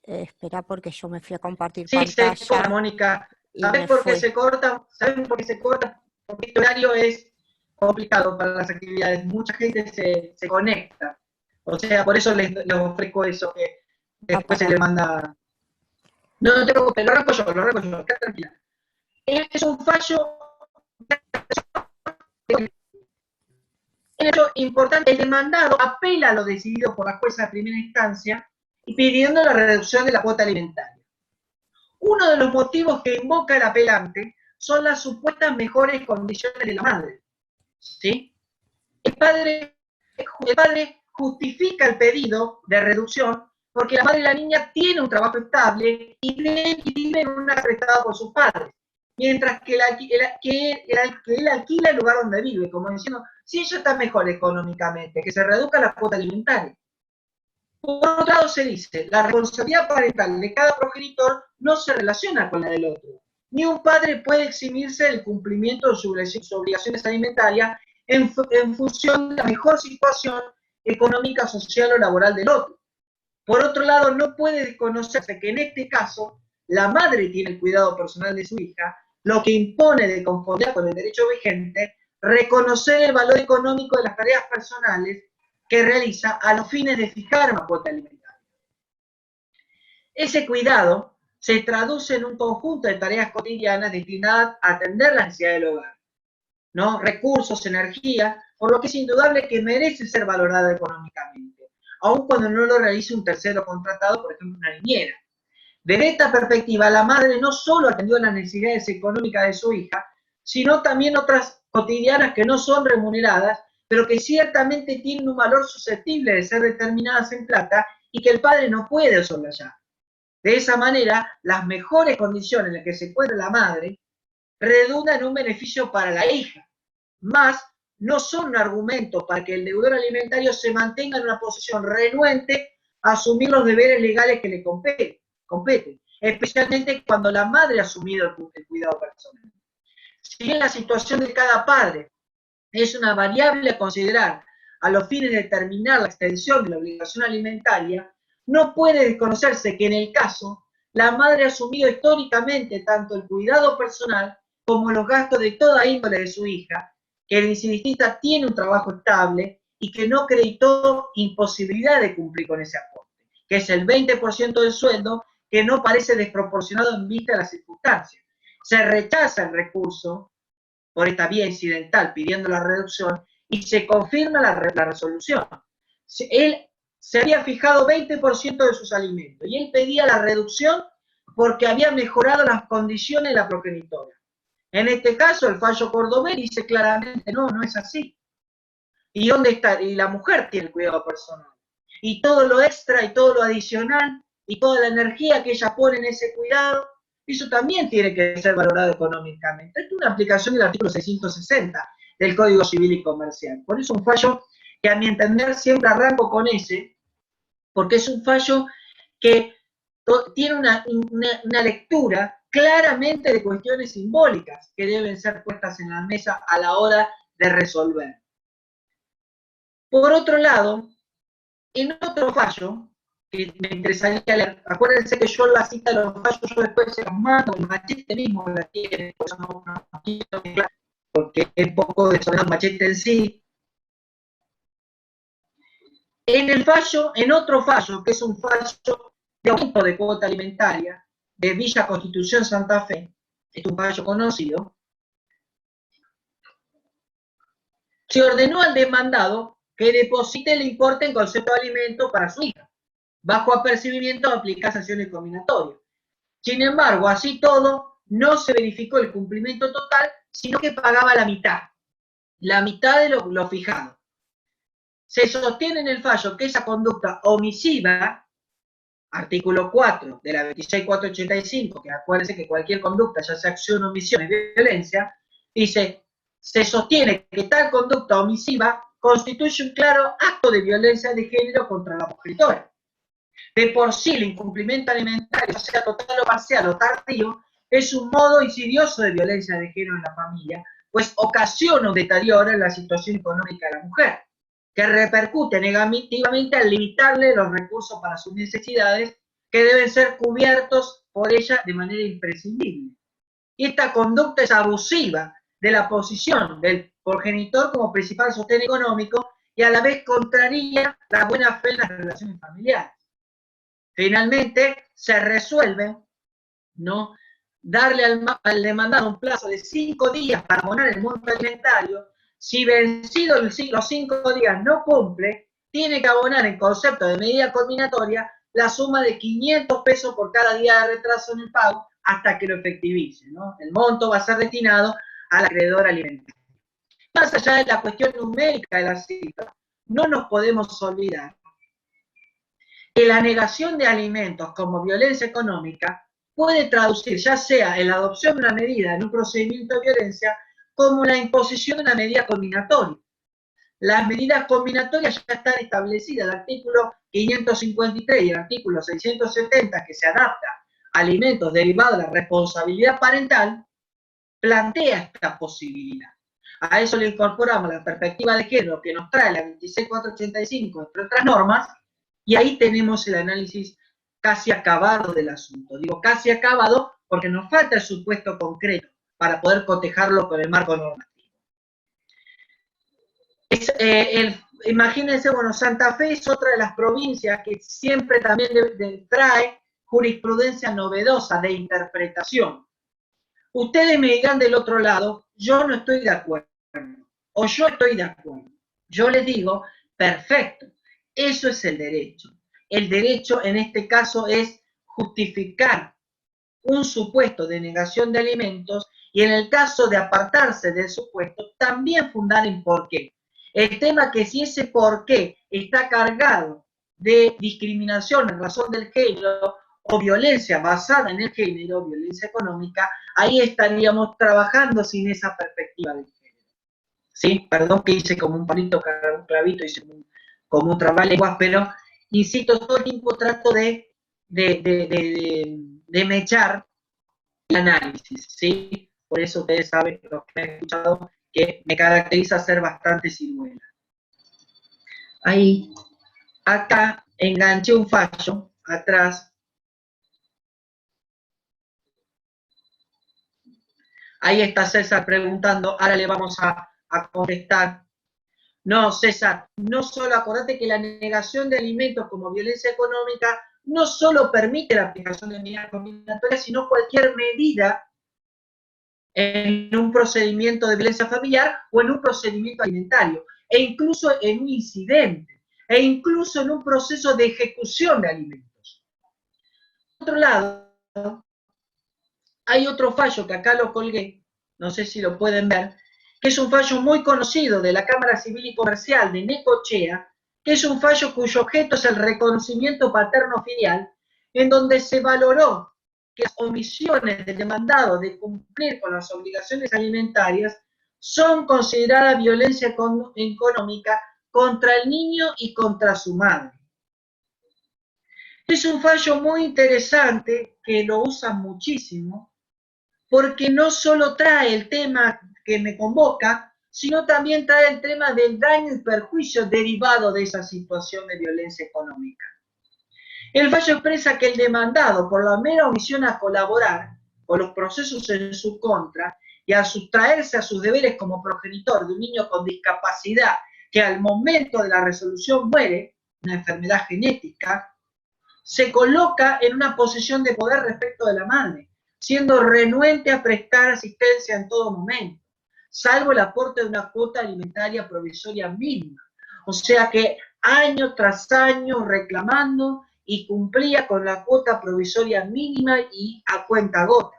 Speaker 1: Espera porque yo me fui a compartir pantalla.
Speaker 2: Sí, se corta, Mónica. ¿Sabés por qué se corta? ¿Saben por qué se corta? Porque este horario es complicado para las actividades. Mucha gente se conecta. O sea, por eso les ofrezco eso, que después se le manda. No te preocupes, lo arranco yo, quédate tranquila. Es un fallo el hecho importante. El demandado apela a lo decidido por la jueza de primera instancia y pidiendo la reducción de la cuota alimentaria. Uno de los motivos que invoca el apelante son las supuestas mejores condiciones de la madre. ¿Sí? El padre justifica el pedido de reducción porque la madre de la niña tiene un trabajo estable y vive en una casa prestada por sus padres, mientras que él alquila el lugar donde vive, como diciendo, si ella está mejor económicamente, que se reduzca la cuota alimentaria. Por otro lado se dice, la responsabilidad parental de cada progenitor no se relaciona con la del otro. Ni un padre puede eximirse del cumplimiento de sus obligaciones alimentarias en función de la mejor situación económica, social o laboral del otro. Por otro lado, no puede desconocerse que en este caso la madre tiene el cuidado personal de su hija, lo que impone, de conformidad con el derecho vigente, reconocer el valor económico de las tareas personales que realiza a los fines de fijar una cuota alimentaria. Ese cuidado se traduce en un conjunto de tareas cotidianas destinadas a atender las necesidades del hogar, ¿no? Recursos, energía, por lo que es indudable que merece ser valorada económicamente, aun cuando no lo realice un tercero contratado, por ejemplo, una niñera. Desde esta perspectiva, la madre no solo atendió las necesidades económicas de su hija, sino también otras cotidianas que no son remuneradas, pero que ciertamente tienen un valor susceptible de ser determinadas en plata y que el padre no puede soslayar. De esa manera, las mejores condiciones en las que se encuentra la madre redundan en un beneficio para la hija, más no son un argumento para que el deudor alimentario se mantenga en una posición renuente a asumir los deberes legales que le competen, especialmente cuando la madre ha asumido el cuidado personal. Si bien la situación de cada padre es una variable a considerar a los fines de determinar la extensión de la obligación alimentaria, no puede desconocerse que en el caso la madre ha asumido históricamente tanto el cuidado personal como los gastos de toda índole de su hija, que el incidentista tiene un trabajo estable y que no acreditó imposibilidad de cumplir con ese aporte, que es el 20% del sueldo, que no parece desproporcionado en vista de las circunstancias. Se rechaza el recurso por esta vía incidental pidiendo la reducción y se confirma la resolución. Él se había fijado 20% de sus alimentos y él pedía la reducción porque había mejorado las condiciones de la progenitora. En este caso, el fallo cordobés dice claramente, no, no es así. ¿Y dónde está? Y la mujer tiene el cuidado personal. Y todo lo extra y todo lo adicional y toda la energía que ella pone en ese cuidado, eso también tiene que ser valorado económicamente. Esto es una aplicación del artículo 660 del Código Civil y Comercial. Por eso es un fallo que a mi entender siempre arranco con ese, porque es un fallo que tiene una lectura claramente de cuestiones simbólicas que deben ser puestas en la mesa a la hora de resolver. Por otro lado, en otro fallo, que me interesaría leer, acuérdense que yo la cita de los fallos, yo después se los mando, el machete mismo la tiene, porque es poco desordenado el machete en sí. En otro fallo, que es un fallo de aumento de cuota alimentaria, de Villa Constitución Santa Fe, es un fallo conocido, se ordenó al demandado que deposite el importe en concepto de alimento para su hija, bajo apercibimiento de aplicar sanciones combinatorias. Sin embargo, así todo, no se verificó el cumplimiento total, sino que pagaba la mitad de lo fijado. Se sostiene en el fallo que esa conducta omisiva artículo 4 de la 26485, que acuérdense que cualquier conducta, ya sea acción o omisión, es violencia, dice, se sostiene que tal conducta omisiva constituye un claro acto de violencia de género contra la progenitora. De por sí, el incumplimiento alimentario, sea total o parcial o tardío, es un modo insidioso de violencia de género en la familia, pues ocasiona un deterioro en la situación económica de la mujer, que repercute negativamente al limitarle los recursos para sus necesidades, que deben ser cubiertos por ella de manera imprescindible. Y esta conducta es abusiva de la posición del progenitor como principal sostén económico y a la vez contraría la buena fe en las relaciones familiares. Finalmente, se resuelve, ¿no?, darle al demandado un plazo de 5 días para abonar el monto alimentario. Si vencido los 5 días no cumple, tiene que abonar en concepto de medida combinatoria la suma de 500 pesos por cada día de retraso en el pago hasta que lo efectivice, ¿no? El monto va a ser destinado al acreedor alimentario. Más allá de la cuestión numérica de la cifra, no nos podemos olvidar que la negación de alimentos como violencia económica puede traducir ya sea en la adopción de una medida en un procedimiento de violencia como la imposición de una medida combinatoria. Las medidas combinatorias ya están establecidas, el artículo 553 y el artículo 670, que se adapta a alimentos derivados de la responsabilidad parental, plantea esta posibilidad. A eso le incorporamos la perspectiva de género que nos trae la 26485, entre otras normas, y ahí tenemos el análisis casi acabado del asunto. Digo casi acabado porque nos falta el supuesto concreto para poder cotejarlo con el marco normativo. Imagínense, bueno, Santa Fe es otra de las provincias que siempre también trae jurisprudencia novedosa de interpretación. Ustedes me dirán del otro lado, yo no estoy de acuerdo, o yo estoy de acuerdo. Yo les digo, perfecto, eso es el derecho. El derecho en este caso es justificar un supuesto de negación de alimentos y en el caso de apartarse del supuesto, también fundar en por qué. El tema que si ese por qué está cargado de discriminación en razón del género o violencia basada en el género, violencia económica, ahí estaríamos trabajando sin esa perspectiva del género. ¿Sí? Perdón que hice como un palito, un clavito, hice como un trabalenguas, pero insisto, todo el tiempo trato de mechar el análisis, ¿sí? Por eso ustedes saben, los que me han escuchado, que me caracteriza ser bastante ciruela. Ahí, acá, enganché un fallo, atrás. Ahí está César preguntando, ahora le vamos a contestar. No, César, no solo, acordate que la negación de alimentos como violencia económica no solo permite la aplicación de medidas combinatorias, sino cualquier medida en un procedimiento de violencia familiar o en un procedimiento alimentario, e incluso en un incidente, e incluso en un proceso de ejecución de alimentos. Por otro lado, hay otro fallo que acá lo colgué, no sé si lo pueden ver, que es un fallo muy conocido de la Cámara Civil y Comercial de Necochea, que es un fallo cuyo objeto es el reconocimiento paterno-filial, en donde se valoró que las omisiones del demandado de cumplir con las obligaciones alimentarias son consideradas violencia económica contra el niño y contra su madre. Es un fallo muy interesante que lo usan muchísimo, porque no solo trae el tema que me convoca, sino también trae el tema del daño y perjuicio derivado de esa situación de violencia económica. El fallo expresa que el demandado, por la mera omisión a colaborar con los procesos en su contra y a sustraerse a sus deberes como progenitor de un niño con discapacidad que al momento de la resolución muere, una enfermedad genética, se coloca en una posición de poder respecto de la madre, siendo renuente a prestar asistencia en todo momento, salvo el aporte de una cuota alimentaria provisoria mínima. O sea que año tras año reclamando y cumplía con la cuota provisoria mínima y a cuenta gota.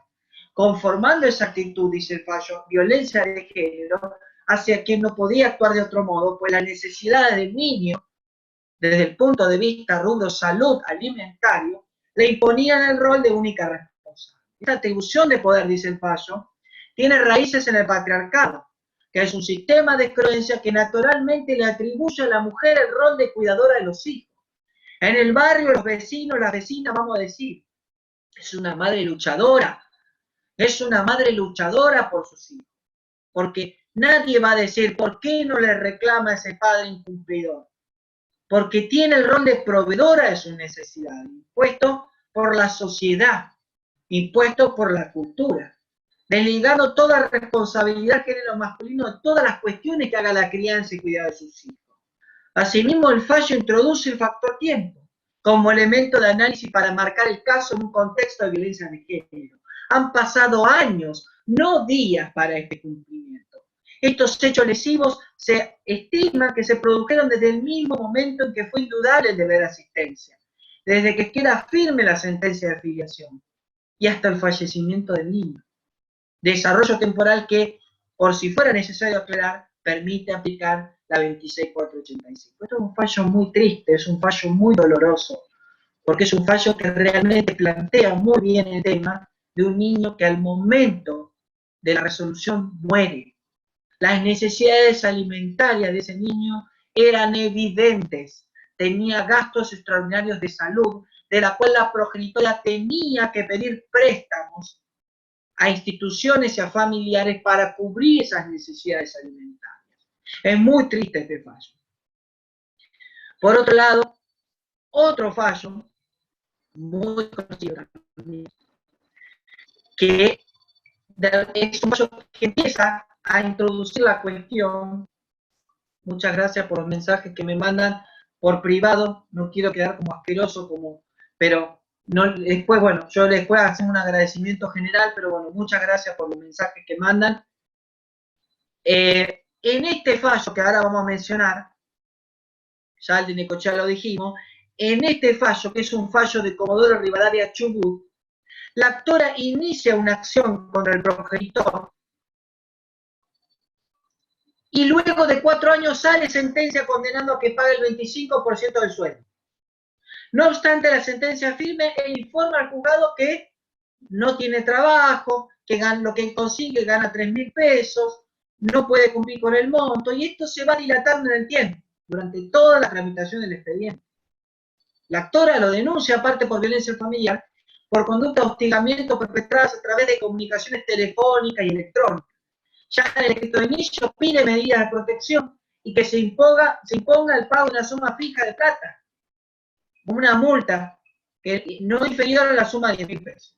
Speaker 2: Conformando esa actitud, dice el fallo, violencia de género hacia quien no podía actuar de otro modo, pues las necesidades del niño, desde el punto de vista rubro salud alimentario, le imponían el rol de única responsable. Esta atribución de poder, dice el fallo, tiene raíces en el patriarcado, que es un sistema de creencia que naturalmente le atribuye a la mujer el rol de cuidadora de los hijos. En el barrio, los vecinos, las vecinas, vamos a decir, es una madre luchadora por sus hijos, porque nadie va a decir, ¿por qué no le reclama a ese padre incumplidor? Porque tiene el rol de proveedora de sus necesidades, impuesto por la sociedad, impuesto por la cultura, desligando toda responsabilidad del género masculino de todas las cuestiones que haga la crianza y cuidado de sus hijos. Asimismo, el fallo introduce el factor tiempo como elemento de análisis para marcar el caso en un contexto de violencia de género. Han pasado años, no días, para este cumplimiento. Estos hechos lesivos se estima que se produjeron desde el mismo momento en que fue indudable el deber de asistencia, desde que queda firme la sentencia de filiación y hasta el fallecimiento del niño. Desarrollo temporal que, por si fuera necesario aclarar, permite aplicar la 26485. Esto es un fallo muy triste, es un fallo muy doloroso, porque es un fallo que realmente plantea muy bien el tema de un niño que al momento de la resolución muere. Las necesidades alimentarias de ese niño eran evidentes, tenía gastos extraordinarios de salud, de la cual la progenitora tenía que pedir préstamos a instituciones y a familiares para cubrir esas necesidades alimentarias. Es muy triste este fallo. Por otro lado, otro fallo muy conocido que es un fallo que empieza a introducir la cuestión. Muchas gracias por los mensajes que me mandan por privado, no quiero quedar como asqueroso, pero no, después, bueno, yo después hacer un agradecimiento general, pero bueno, muchas gracias por los mensajes que mandan. En este fallo que ahora vamos a mencionar, ya el de Necochea lo dijimos, en este fallo, que es un fallo de Comodoro Rivadavia Chubut, la actora inicia una acción contra el progenitor y luego de 4 años sale sentencia condenando a que pague el 25% del sueldo. No obstante, la sentencia firme e informa al juzgado que no tiene trabajo, que lo que consigue gana 3.000 pesos, no puede cumplir con el monto, y esto se va dilatando en el tiempo, durante toda la tramitación del expediente. La actora lo denuncia, aparte por violencia familiar, por conducta de hostigamiento perpetradas a través de comunicaciones telefónicas y electrónicas. Ya en el escrito de inicio pide medidas de protección y que se imponga el pago de una suma fija de plata, una multa que no inferior a la suma de 10.000 pesos.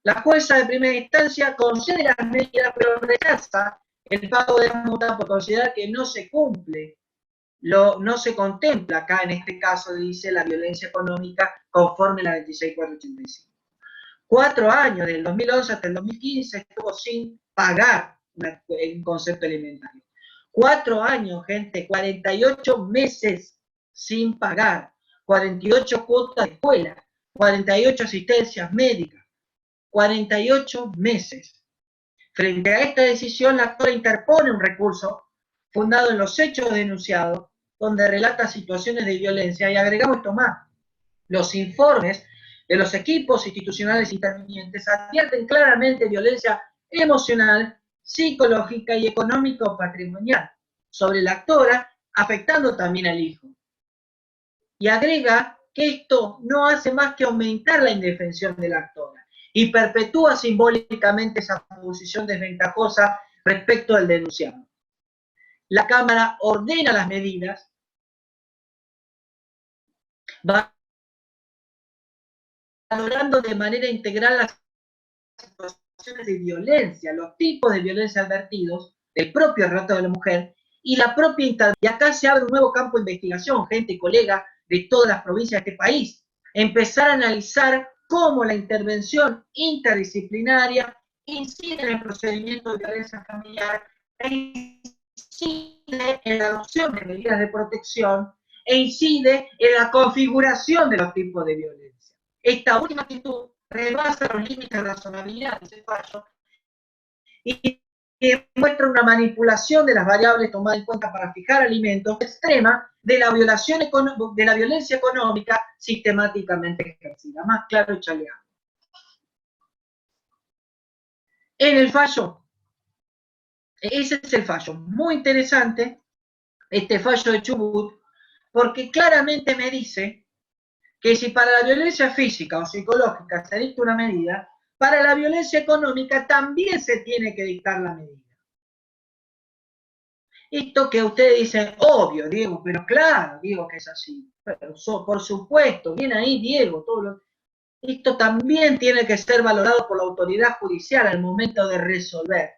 Speaker 2: La jueza de primera instancia concede las medidas, pero rechaza el pago de la multa por considerar que no se cumple, no se contempla acá, en este caso, dice, la violencia económica conforme a la 26485. 4 años, del 2011 hasta el 2015, estuvo sin pagar un concepto alimentario. 4 años, gente, 48 meses sin pagar, 48 cuotas de escuela, 48 asistencias médicas, 48 meses. Frente a esta decisión, la actora interpone un recurso fundado en los hechos denunciados, donde relata situaciones de violencia, y agregamos esto más. Los informes de los equipos institucionales intervinientes advierten claramente violencia emocional, psicológica y económico-patrimonial sobre la actora, afectando también al hijo. Y agrega que esto no hace más que aumentar la indefensión de la actora y perpetúa simbólicamente esa posición desventajosa respecto al denunciado. La Cámara ordena las medidas, valorando de manera integral las situaciones de violencia, los tipos de violencia advertidos, el propio relato de la mujer y la propia intervención. Y acá se abre un nuevo campo de investigación, gente, colega de todas las provincias de este país. Empezar a analizar cómo la intervención interdisciplinaria incide en el procedimiento de violencia familiar e incide en la adopción de medidas de protección e incide en la configuración de los tipos de violencia. Esta última actitud rebasa los límites de razonabilidad de ese fallo y que muestra una manipulación de las variables tomadas en cuenta para fijar alimentos extrema de la violencia económica sistemáticamente ejercida. Más claro y chaleado. En el fallo, ese es el fallo, muy interesante, este fallo de Chubut, porque claramente me dice que si para la violencia física o psicológica se dicta una medida, para la violencia económica también se tiene que dictar la medida. Esto que ustedes dicen, obvio, Diego, pero claro, Diego, que es así. Pero, por supuesto, bien ahí, Diego, esto también tiene que ser valorado por la autoridad judicial al momento de resolver.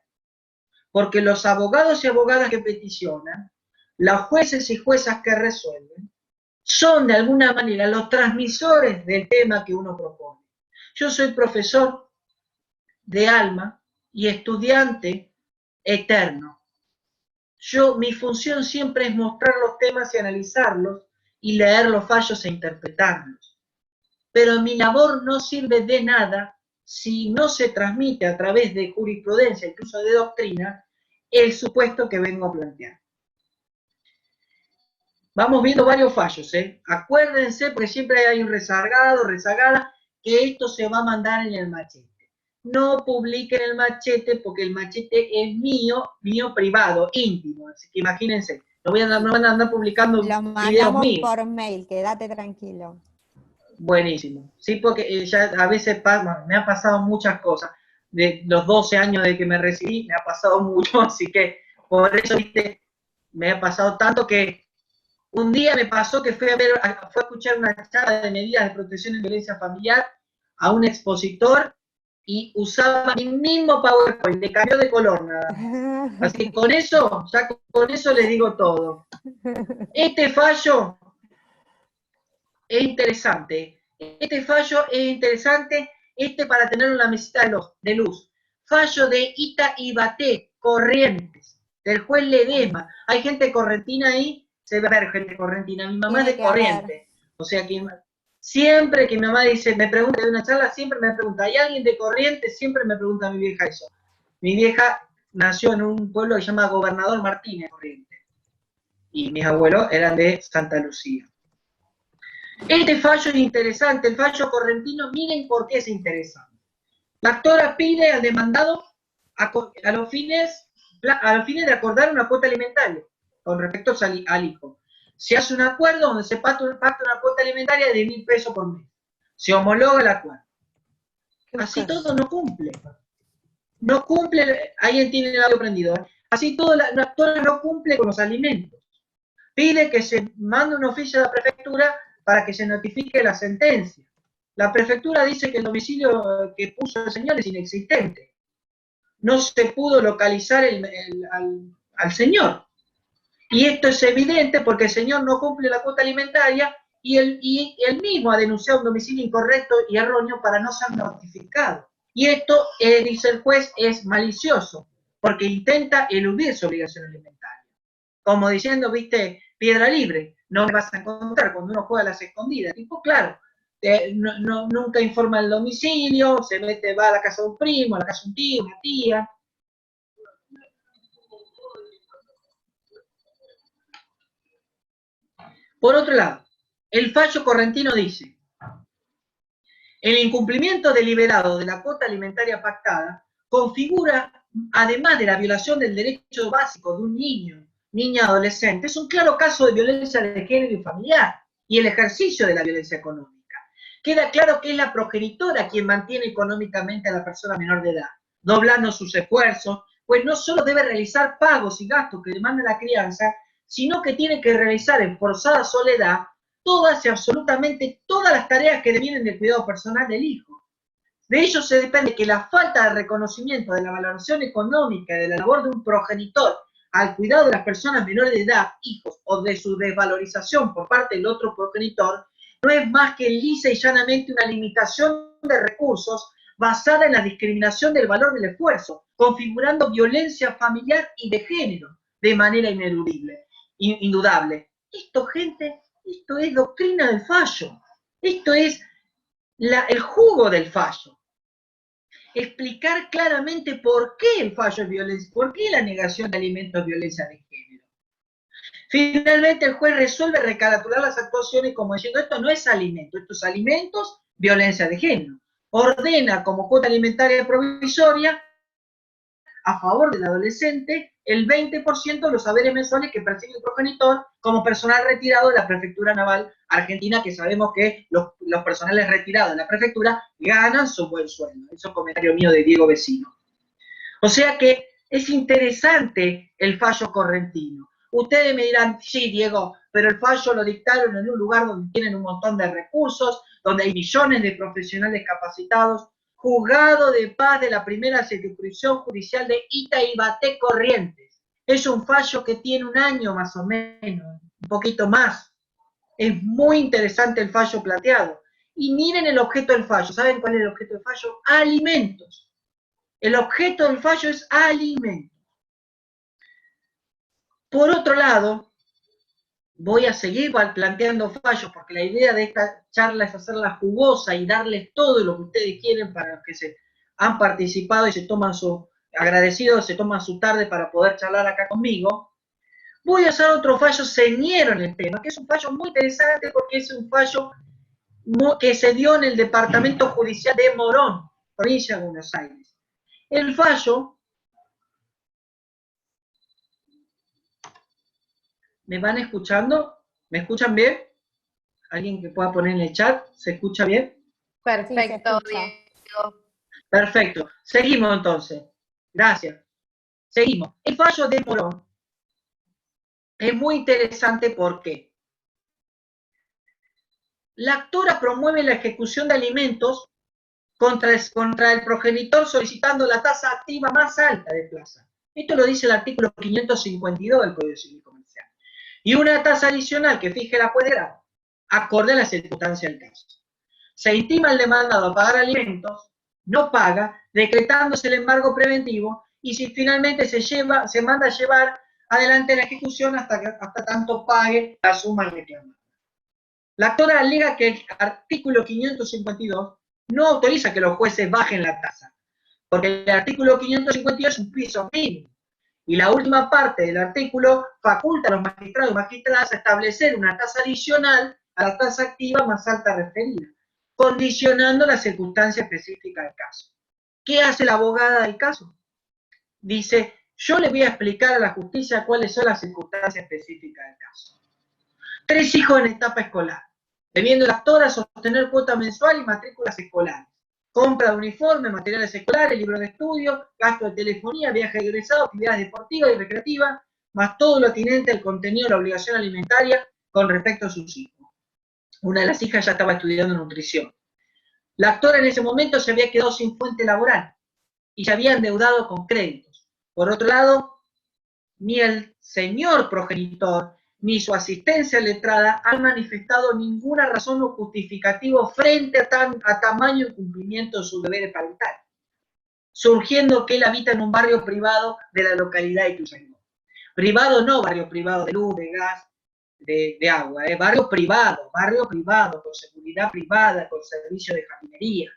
Speaker 2: Porque los abogados y abogadas que peticionan, los jueces y juezas que resuelven, son de alguna manera los transmisores del tema que uno propone. Yo soy profesor de alma y estudiante eterno. Mi función siempre es mostrar los temas y analizarlos y leer los fallos e interpretarlos. Pero mi labor no sirve de nada si no se transmite a través de jurisprudencia, incluso de doctrina, el supuesto que vengo a plantear. Vamos viendo varios fallos, ¿eh? Acuérdense, porque siempre hay un rezagada, que esto se va a mandar en el machete. No publiquen el machete porque el machete es mío privado, íntimo. Así que imagínense, no van a andar publicando
Speaker 1: Lo
Speaker 2: videos
Speaker 1: mandamos
Speaker 2: míos.
Speaker 1: por mail, quédate tranquilo.
Speaker 2: Buenísimo. Sí, porque ya a veces me han pasado muchas cosas. De los 12 años de que me recibí, me ha pasado mucho, así que por eso, viste, me ha pasado tanto que un día me pasó que fui a escuchar una charla de medidas de protección en violencia familiar a un expositor y usaba mi mismo PowerPoint, le cambió de color nada más. Así que con eso les digo todo. Este fallo es interesante. Para tener una mesita de luz. Fallo de Ita y Baté, Corrientes, del juez Ledesma. Hay gente correntina ahí, se ve ver gente correntina. Mi mamá es de Corrientes. O sea que siempre que mi mamá me pregunta de una charla, siempre me pregunta, ¿hay alguien de Corrientes? Siempre me pregunta mi vieja eso. Mi vieja nació en un pueblo que se llama Gobernador Martínez, Corrientes. Y mis abuelos eran de Santa Lucía. Este fallo es interesante, el fallo correntino, miren por qué es interesante. La actora pide al demandado a los fines de acordar una cuota alimentaria con respecto al hijo. Se hace un acuerdo donde se pacta una cuota alimentaria de 1.000 pesos por mes. Se homologa el acuerdo. Así todo no cumple. No cumple, alguien tiene el audio prendido. Así todo la actora no cumple con los alimentos. Pide que se mande un oficio a la prefectura para que se notifique la sentencia. La prefectura dice que el domicilio que puso el señor es inexistente. No se pudo localizar al señor. Y esto es evidente porque el señor no cumple la cuota alimentaria y él mismo ha denunciado un domicilio incorrecto y erróneo para no ser notificado. Y esto, dice el juez, es malicioso, porque intenta eludir su obligación alimentaria. Como diciendo, viste, piedra libre, no me vas a encontrar cuando uno juega a las escondidas. Tipo, claro, nunca informa el domicilio, va a la casa de un primo, a la casa de un tío, una tía. Por otro lado, el fallo correntino dice, el incumplimiento deliberado de la cuota alimentaria pactada configura, además de la violación del derecho básico de un niña adolescente, es un claro caso de violencia de género y familiar y el ejercicio de la violencia económica. Queda claro que es la progenitora quien mantiene económicamente a la persona menor de edad, doblando sus esfuerzos, pues no solo debe realizar pagos y gastos que demanda la crianza, sino que tiene que realizar en forzada soledad todas y absolutamente todas las tareas que devienen del cuidado personal del hijo. De ello se depende que la falta de reconocimiento de la valoración económica y de la labor de un progenitor al cuidado de las personas menores de edad, hijos, o de su desvalorización por parte del otro progenitor, no es más que lisa y llanamente una limitación de recursos basada en la discriminación del valor del esfuerzo, configurando violencia familiar y de género de manera indudable. Esto, gente, esto es doctrina del fallo. Esto es el jugo del fallo. explicar claramente por qué el fallo es violencia, por qué la negación de alimentos es violencia de género. Finalmente el juez resuelve recaratular las actuaciones como diciendo esto no es alimento, estos alimentos, violencia de género. Ordena como cuota alimentaria provisoria a favor del adolescente el 20% de los haberes mensuales que percibe el progenitor como personal retirado de la Prefectura Naval Argentina, que sabemos que los personales retirados de la prefectura ganan su buen sueldo. Eso es un comentario mío de Diego Vecino. O sea que es interesante el fallo correntino. Ustedes me dirán, sí, Diego, pero el fallo lo dictaron en un lugar donde tienen un montón de recursos, donde hay millones de profesionales capacitados. Juzgado de Paz de la primera circunscripción judicial de Itaibaté, Corrientes. Es un fallo que tiene un año más o menos, un poquito más. Es muy interesante el fallo planteado. Y miren el objeto del fallo. ¿Saben cuál es el objeto del fallo? Alimentos. El objeto del fallo es alimentos. Por otro lado, voy a seguir planteando fallos, porque la idea de esta charla es hacerla jugosa y darles todo lo que ustedes quieren para los que se han participado y se toman su, agradecidos, se toman su tarde para poder charlar acá conmigo. Voy a hacer otro fallo señero en el tema, que es un fallo muy interesante porque es un fallo que se dio en el Departamento Judicial de Morón, provincia de Buenos Aires. El fallo... ¿Me van escuchando? ¿Me escuchan bien? ¿Alguien que pueda poner en el chat? ¿Se escucha bien?
Speaker 3: Perfecto,
Speaker 1: Sí,
Speaker 3: Diego.
Speaker 2: Perfecto. Seguimos entonces. Gracias. Seguimos. El fallo de Morón es muy interesante porque la actora promueve la ejecución de alimentos contra el progenitor solicitando la tasa activa más alta de plaza. Esto lo dice el artículo 552 del Código Civil Comercial. Y una tasa adicional que fije la juez de grado, acorde a la circunstancia del caso. Se intima al demandado a pagar alimentos, no paga, decretándose el embargo preventivo, y si finalmente se manda a llevar adelante la ejecución hasta tanto pague la suma reclamada. La actora alega que el artículo 552 no autoriza que los jueces bajen la tasa, porque el artículo 552 es un piso mínimo, y la última parte del artículo faculta a los magistrados y magistradas a establecer una tasa adicional a la tasa activa más alta referida, condicionando la circunstancia específica del caso. ¿Qué hace la abogada del caso? Dice, yo le voy a explicar a la justicia cuáles son las circunstancias específicas del caso. 3 hijos en etapa escolar, debiendo la actora sostener cuota mensual y matrículas escolares, compra de uniforme, materiales escolares, libros de estudio, gasto de telefonía, viaje egresado, actividades deportivas y recreativas, más todo lo atinente al contenido de la obligación alimentaria con respecto a sus hijos. Una de las hijas ya estaba estudiando nutrición. La actora en ese momento se había quedado sin fuente laboral y se había endeudado con créditos. Por otro lado, ni el señor progenitor ni su asistencia letrada han manifestado ninguna razón o justificativo frente a tamaño incumplimiento de sus deberes parentales, surgiendo que él habita en un barrio privado de la localidad de Ituzaingó. Privado no barrio privado de luz, de gas, de agua, barrio privado, con seguridad privada, con servicio de jardinería.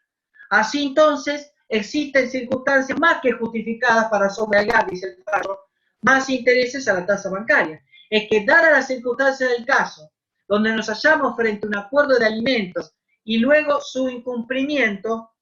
Speaker 2: Así entonces, existen circunstancias más que justificadas para sobrellevar, dice el fallo, más intereses a la tasa bancaria. Es que, dada las circunstancias del caso, donde nos hallamos frente a un acuerdo de alimentos y luego su incumplimiento,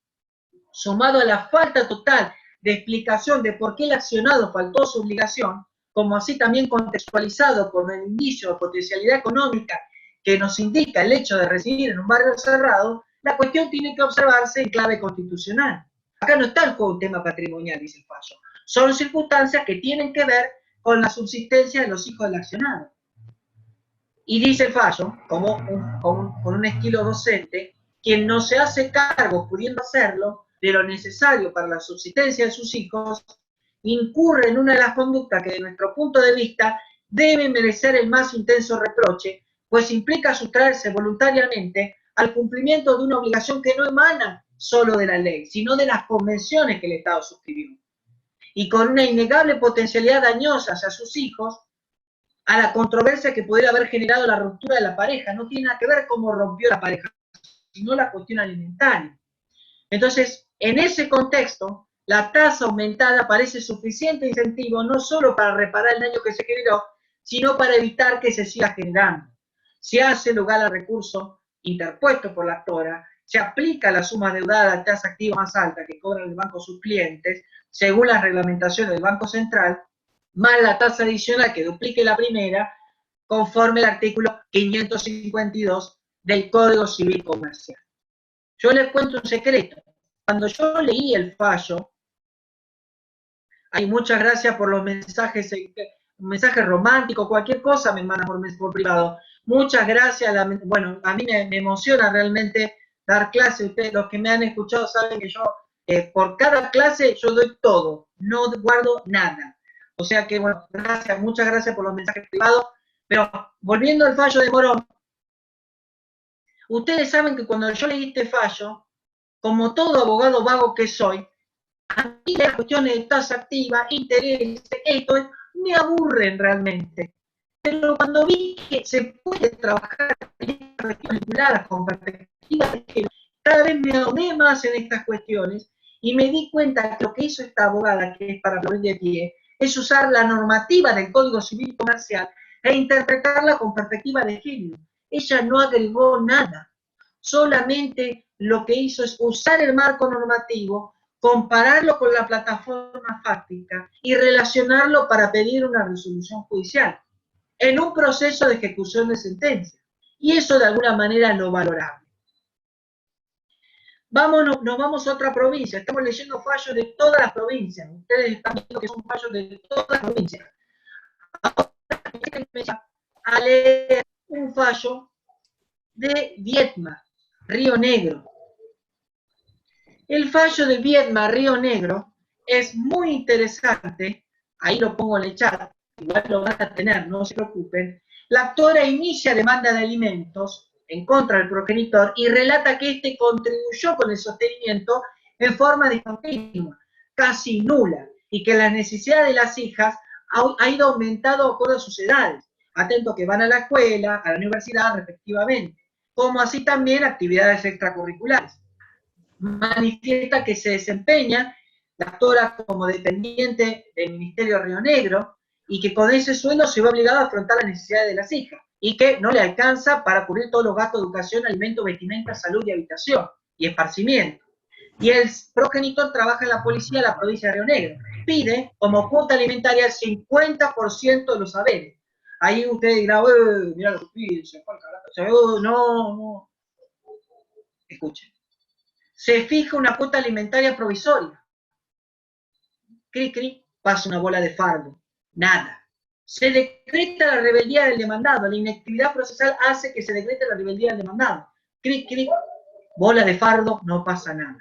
Speaker 2: sumado a la falta total de explicación de por qué el accionado faltó a su obligación, como así también contextualizado por el indicio de potencialidad económica que nos indica el hecho de residir en un barrio cerrado, la cuestión tiene que observarse en clave constitucional. Acá no está en juego un tema patrimonial, dice el fallo. Son circunstancias que tienen que ver con la subsistencia de los hijos del accionado. Y dice el fallo, con un estilo docente, quien no se hace cargo, pudiendo hacerlo, de lo necesario para la subsistencia de sus hijos, incurre en una de las conductas que, de nuestro punto de vista, debe merecer el más intenso reproche, pues implica sustraerse voluntariamente al cumplimiento de una obligación que no emana solo de la ley, sino de las convenciones que el Estado suscribió. Y con una innegable potencialidad dañosa hacia sus hijos, a la controversia que pudiera haber generado la ruptura de la pareja. No tiene nada que ver cómo rompió la pareja, sino la cuestión alimentaria. Entonces, En ese contexto, la tasa aumentada parece suficiente incentivo no solo para reparar el daño que se generó, sino para evitar que se siga generando. Se hace lugar al recurso interpuesto por la actora, se aplica la suma deudada a la tasa activa más alta que cobra el banco sus clientes, según las reglamentaciones del Banco Central, más la tasa adicional que duplique la primera, conforme al artículo 552 del Código Civil Comercial. Yo les cuento un secreto. Cuando yo leí el fallo, hay muchas gracias por los mensajes románticos, cualquier cosa me mandan por privado. Muchas gracias, bueno, a mí me emociona realmente dar clase. Ustedes, los que me han escuchado, saben que yo, por cada clase, yo doy todo, no guardo nada. O sea que, bueno, gracias, muchas gracias por los mensajes privados. Pero, volviendo al fallo de Morón, ustedes saben que cuando yo leí este fallo, como todo abogado vago que soy, a mí las cuestiones de tasa activa, interés, esto, me aburren realmente. Pero cuando vi que se puede trabajar en estas cuestiones vinculadas con perspectiva de género, cada vez me ahogué más en estas cuestiones y me di cuenta que lo que hizo esta abogada, que es para poner de pie, es usar la normativa del Código Civil y Comercial e interpretarla con perspectiva de género. Ella no agregó nada, solamente lo que hizo es usar el marco normativo, compararlo con la plataforma fáctica y relacionarlo para pedir una resolución judicial en un proceso de ejecución de sentencia. Y eso de alguna manera es lo valorable. Nos vamos a otra provincia. Estamos leyendo fallos de todas las provincias. Ustedes están viendo que son fallos de todas las provincias. Ahora a leer un fallo de Viedma, Río Negro. El fallo de Viedma, Río Negro, es muy interesante. Ahí lo pongo en el chat. Igual lo van a tener, no se preocupen. La actora inicia demanda de alimentos en contra del progenitor y relata que éste contribuyó con el sostenimiento en forma discontinua, casi nula, y que la necesidad de las hijas ha ido aumentando de acuerdo a sus edades, atento que van a la escuela, a la universidad respectivamente, como así también actividades extracurriculares. Manifiesta que se desempeña la actora como dependiente del Ministerio de Río Negro, y que con ese sueldo se ve obligado a afrontar las necesidades de las hijas, y que no le alcanza para cubrir todos los gastos de educación, alimento, vestimenta, salud y habitación, y esparcimiento. Y el progenitor trabaja en la policía de la provincia de Río Negro. Pide como cuota alimentaria el 50% de los saberes. Ahí usted dirá, mira lo que pide, se fue al carajo. No. Escuchen. Se fija una cuota alimentaria provisoria. Cri, pasa una bola de fardo. Nada. Se decreta la rebeldía del demandado. La inactividad procesal hace que se decrete la rebeldía del demandado. Cri, bola de fardo, no pasa nada.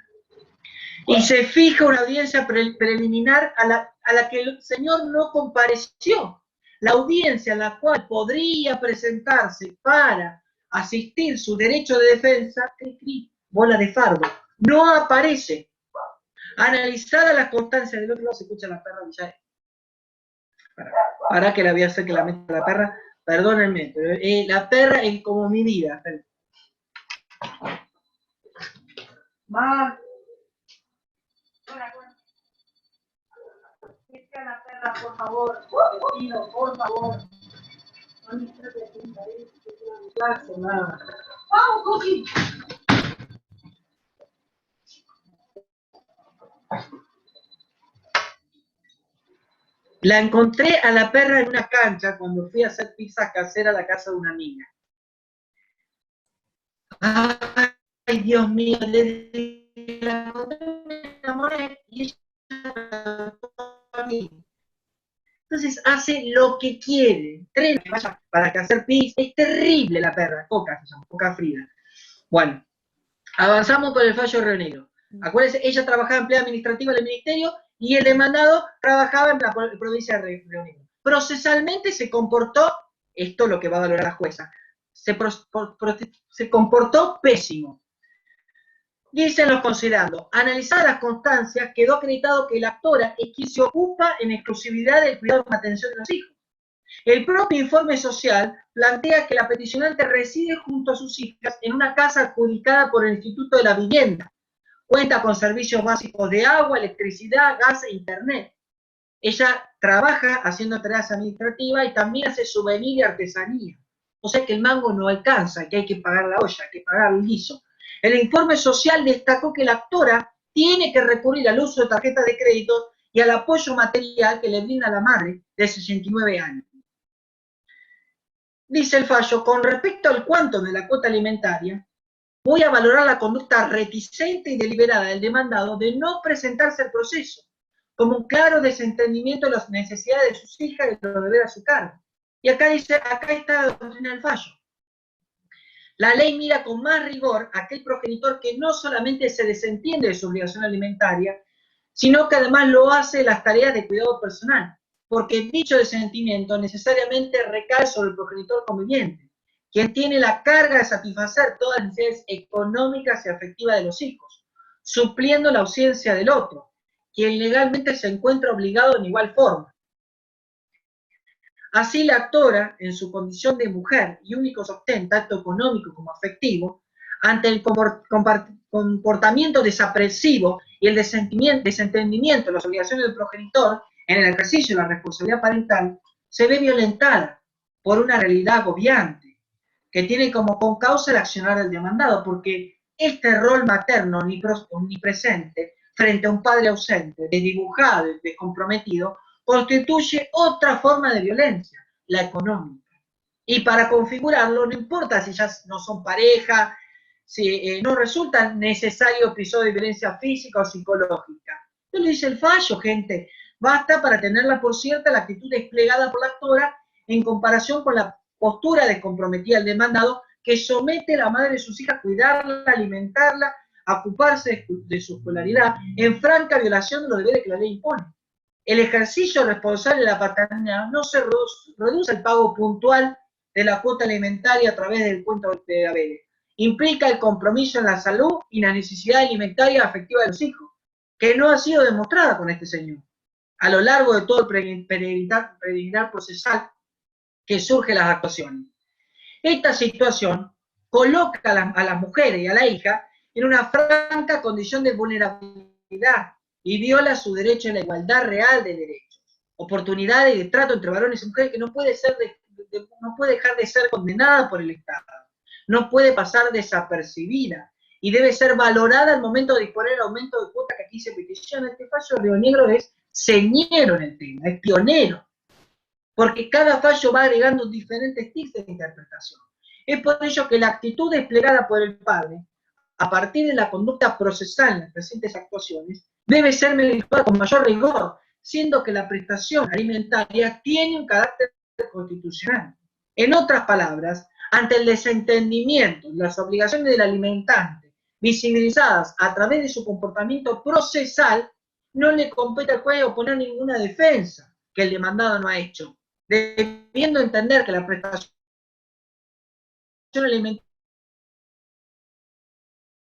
Speaker 2: Y se fija una audiencia preliminar a la que el señor no compareció. La audiencia en la cual podría presentarse para asistir su derecho de defensa, bola de fardo, no aparece. Analizada las constancias del otro lado, se escucha la perra ya. Para que la voy a hacer que la meta la perra, perdónenme, pero la perra es como mi vida. Más. A la perra, por favor, te pido, por favor. No me trate de pintar ahí, que sea mi clase, nada. ¡Vamos, Coqui! La encontré a la perra en una cancha cuando fui a hacer pizza casera a la casa de una amiga. Ay, Dios mío, desde la me enamoré y ella a mí. Entonces hace lo que quiere. Entrena que vaya para hacer pizza. Es terrible la perra. Coca se llama, Coca Frida. Bueno, avanzamos con el fallo de Río Negro. Acuérdense, ella trabajaba empleada administrativa del ministerio y el demandado trabajaba en la provincia de Río Negro. Procesalmente se comportó, esto es lo que va a valorar la jueza, se comportó pésimo. Dicen los considerandos, analizadas las constancias, quedó acreditado que la actora es quien se ocupa en exclusividad del cuidado y mantención de los hijos. El propio informe social plantea que la peticionante reside junto a sus hijas en una casa adjudicada por el Instituto de la Vivienda, cuenta con servicios básicos de agua, electricidad, gas e internet. Ella trabaja haciendo tareas administrativas y también hace souvenir y artesanía. O sea que el mango no alcanza, que hay que pagar la olla, hay que pagar el guiso. El informe social destacó que la actora tiene que recurrir al uso de tarjetas de crédito y al apoyo material que le brinda la madre de 69 años. Dice el fallo, con respecto al cuánto de la cuota alimentaria, voy a valorar la conducta reticente y deliberada del demandado de no presentarse al proceso, como un claro desentendimiento de las necesidades de sus hijas y de los deberes a su cargo. Y acá dice, acá está la doctrina del fallo. La ley mira con más rigor a aquel progenitor que no solamente se desentiende de su obligación alimentaria, sino que además lo hace las tareas de cuidado personal, porque dicho desentendimiento necesariamente recae sobre el progenitor conviviente, quien tiene la carga de satisfacer todas las necesidades económicas y afectivas de los hijos, supliendo la ausencia del otro, quien legalmente se encuentra obligado en igual forma. Así la actora, en su condición de mujer y único sostén, tanto económico como afectivo, ante el comportamiento desapresivo y el desentendimiento de las obligaciones del progenitor en el ejercicio de la responsabilidad parental, se ve violentada por una realidad agobiante, que tiene como concausa el accionar del demandado, porque este rol materno omnipresente frente a un padre ausente, desdibujado y descomprometido, constituye otra forma de violencia, la económica. Y para configurarlo, no importa si ya no son pareja, si no resulta necesario episodio de violencia física o psicológica. Esto lo dice el fallo, gente. Basta para tenerla por cierta la actitud desplegada por la actora en comparación con la postura descomprometida del demandado, que somete a la madre de sus hijas a cuidarla, alimentarla, a ocuparse de su escolaridad, en franca violación de los deberes que la ley impone. El ejercicio responsable de la paternidad no se reduce al pago puntual de la cuota alimentaria a través del cuento de haberes. Implica el compromiso en la salud y la necesidad alimentaria afectiva de los hijos, que no ha sido demostrada con este señor. A lo largo de todo el preliminar procesal que surge las actuaciones. Esta situación coloca a las mujeres y a la hija en una franca condición de vulnerabilidad y viola su derecho a la igualdad real de derechos, oportunidades y de trato entre varones y mujeres que no puede dejar de ser condenada por el Estado, no puede pasar desapercibida y debe ser valorada al momento de disponer el aumento de cuota que aquí se peticiona. Este fallo Río Negro es señero en el tema, es pionero, porque cada fallo va agregando diferentes tips de interpretación. Es por ello que la actitud desplegada por el padre, a partir de la conducta procesal en las presentes actuaciones, debe ser medida con mayor rigor, siendo que la prestación alimentaria tiene un carácter constitucional. En otras palabras, ante el desentendimiento de las obligaciones del alimentante, visibilizadas a través de su comportamiento procesal, no le compete al juez oponer ninguna defensa que el demandado no ha hecho, debiendo entender que la prestación alimentaria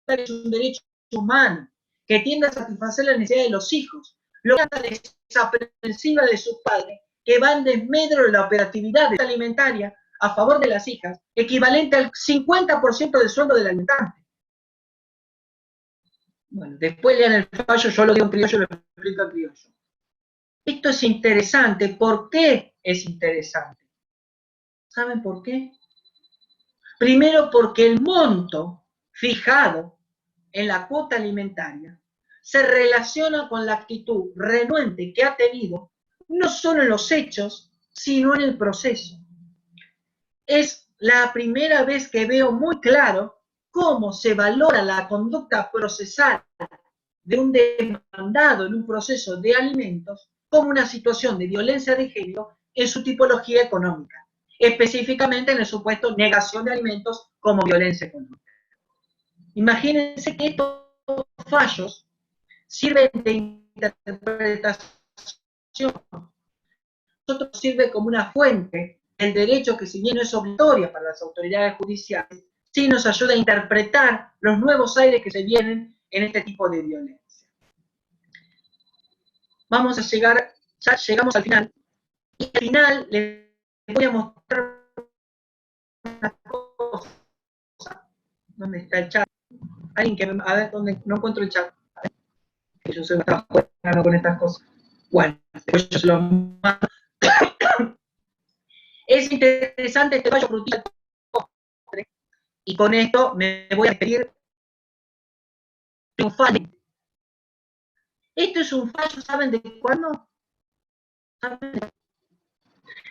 Speaker 2: es un derecho humano que tiende a satisfacer las necesidades de los hijos, lo que es desaprensiva de sus padres, que va en desmedro de la operatividad alimentaria a favor de las hijas, equivalente al 50% del sueldo del alimentante. Bueno, después lean el fallo, yo lo digo en criollo, lo explico en criollo. Esto es interesante. ¿Por qué es interesante? ¿Saben por qué? Primero, porque el monto fijado en la cuota alimentaria se relaciona con la actitud renuente que ha tenido, no solo en los hechos, sino en el proceso. Es la primera vez que veo muy claro cómo se valora la conducta procesal de un demandado en un proceso de alimentos como una situación de violencia de género en su tipología económica, específicamente en el supuesto negación de alimentos como violencia económica. Imagínense que estos fallos sirven de interpretación, nosotros sirve como una fuente del derecho que, si bien no es obligatoria para las autoridades judiciales, sí nos ayuda a interpretar los nuevos aires que se vienen en este tipo de violencia. Vamos a llegar, ya llegamos al final, y al final les voy a mostrar una cosa. ¿Dónde está el chat? Alguien que a ver dónde no encuentro el chat. Que yo soy bastante bueno con estas cosas. Bueno, después yo se lo mando. Es interesante este fallo frutal. Y con esto me voy a despedir triunfalmente. Esto es un fallo, ¿saben de cuándo?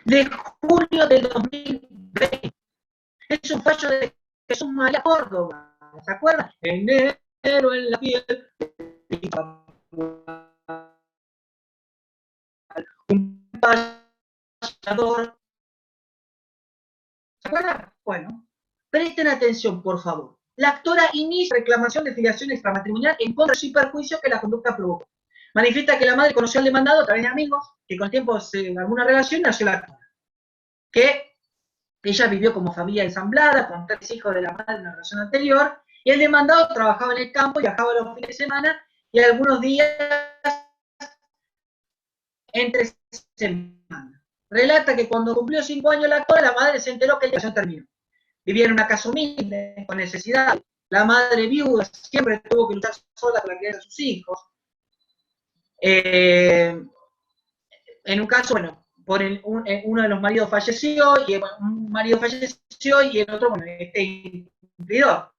Speaker 2: De junio del 2020. Es un fallo de Jesús María Córdoba. ¿Se acuerdan? Enero en la piel. Un payador. ¿Se acuerdan? Bueno, presten atención, por favor. La actora inicia reclamación de filiación extramatrimonial en contra de su perjuicio que la conducta provocó. Manifiesta que la madre conoció al demandado a través de amigos, que con el tiempo se alguna relación nació la actora. Que ella vivió como familia ensamblada, con 3 hijos de la madre en una relación anterior, y el demandado trabajaba en el campo, viajaba los fines de semana, y algunos días entre semanas. Relata que cuando cumplió 5 años la actora, la madre se enteró que la relación terminó. Vivía en una casa humilde, con necesidad. La madre viuda siempre tuvo que luchar sola para criar a sus hijos. En un caso, bueno, uno de los maridos falleció, y un marido falleció y el otro, bueno, incumplidor.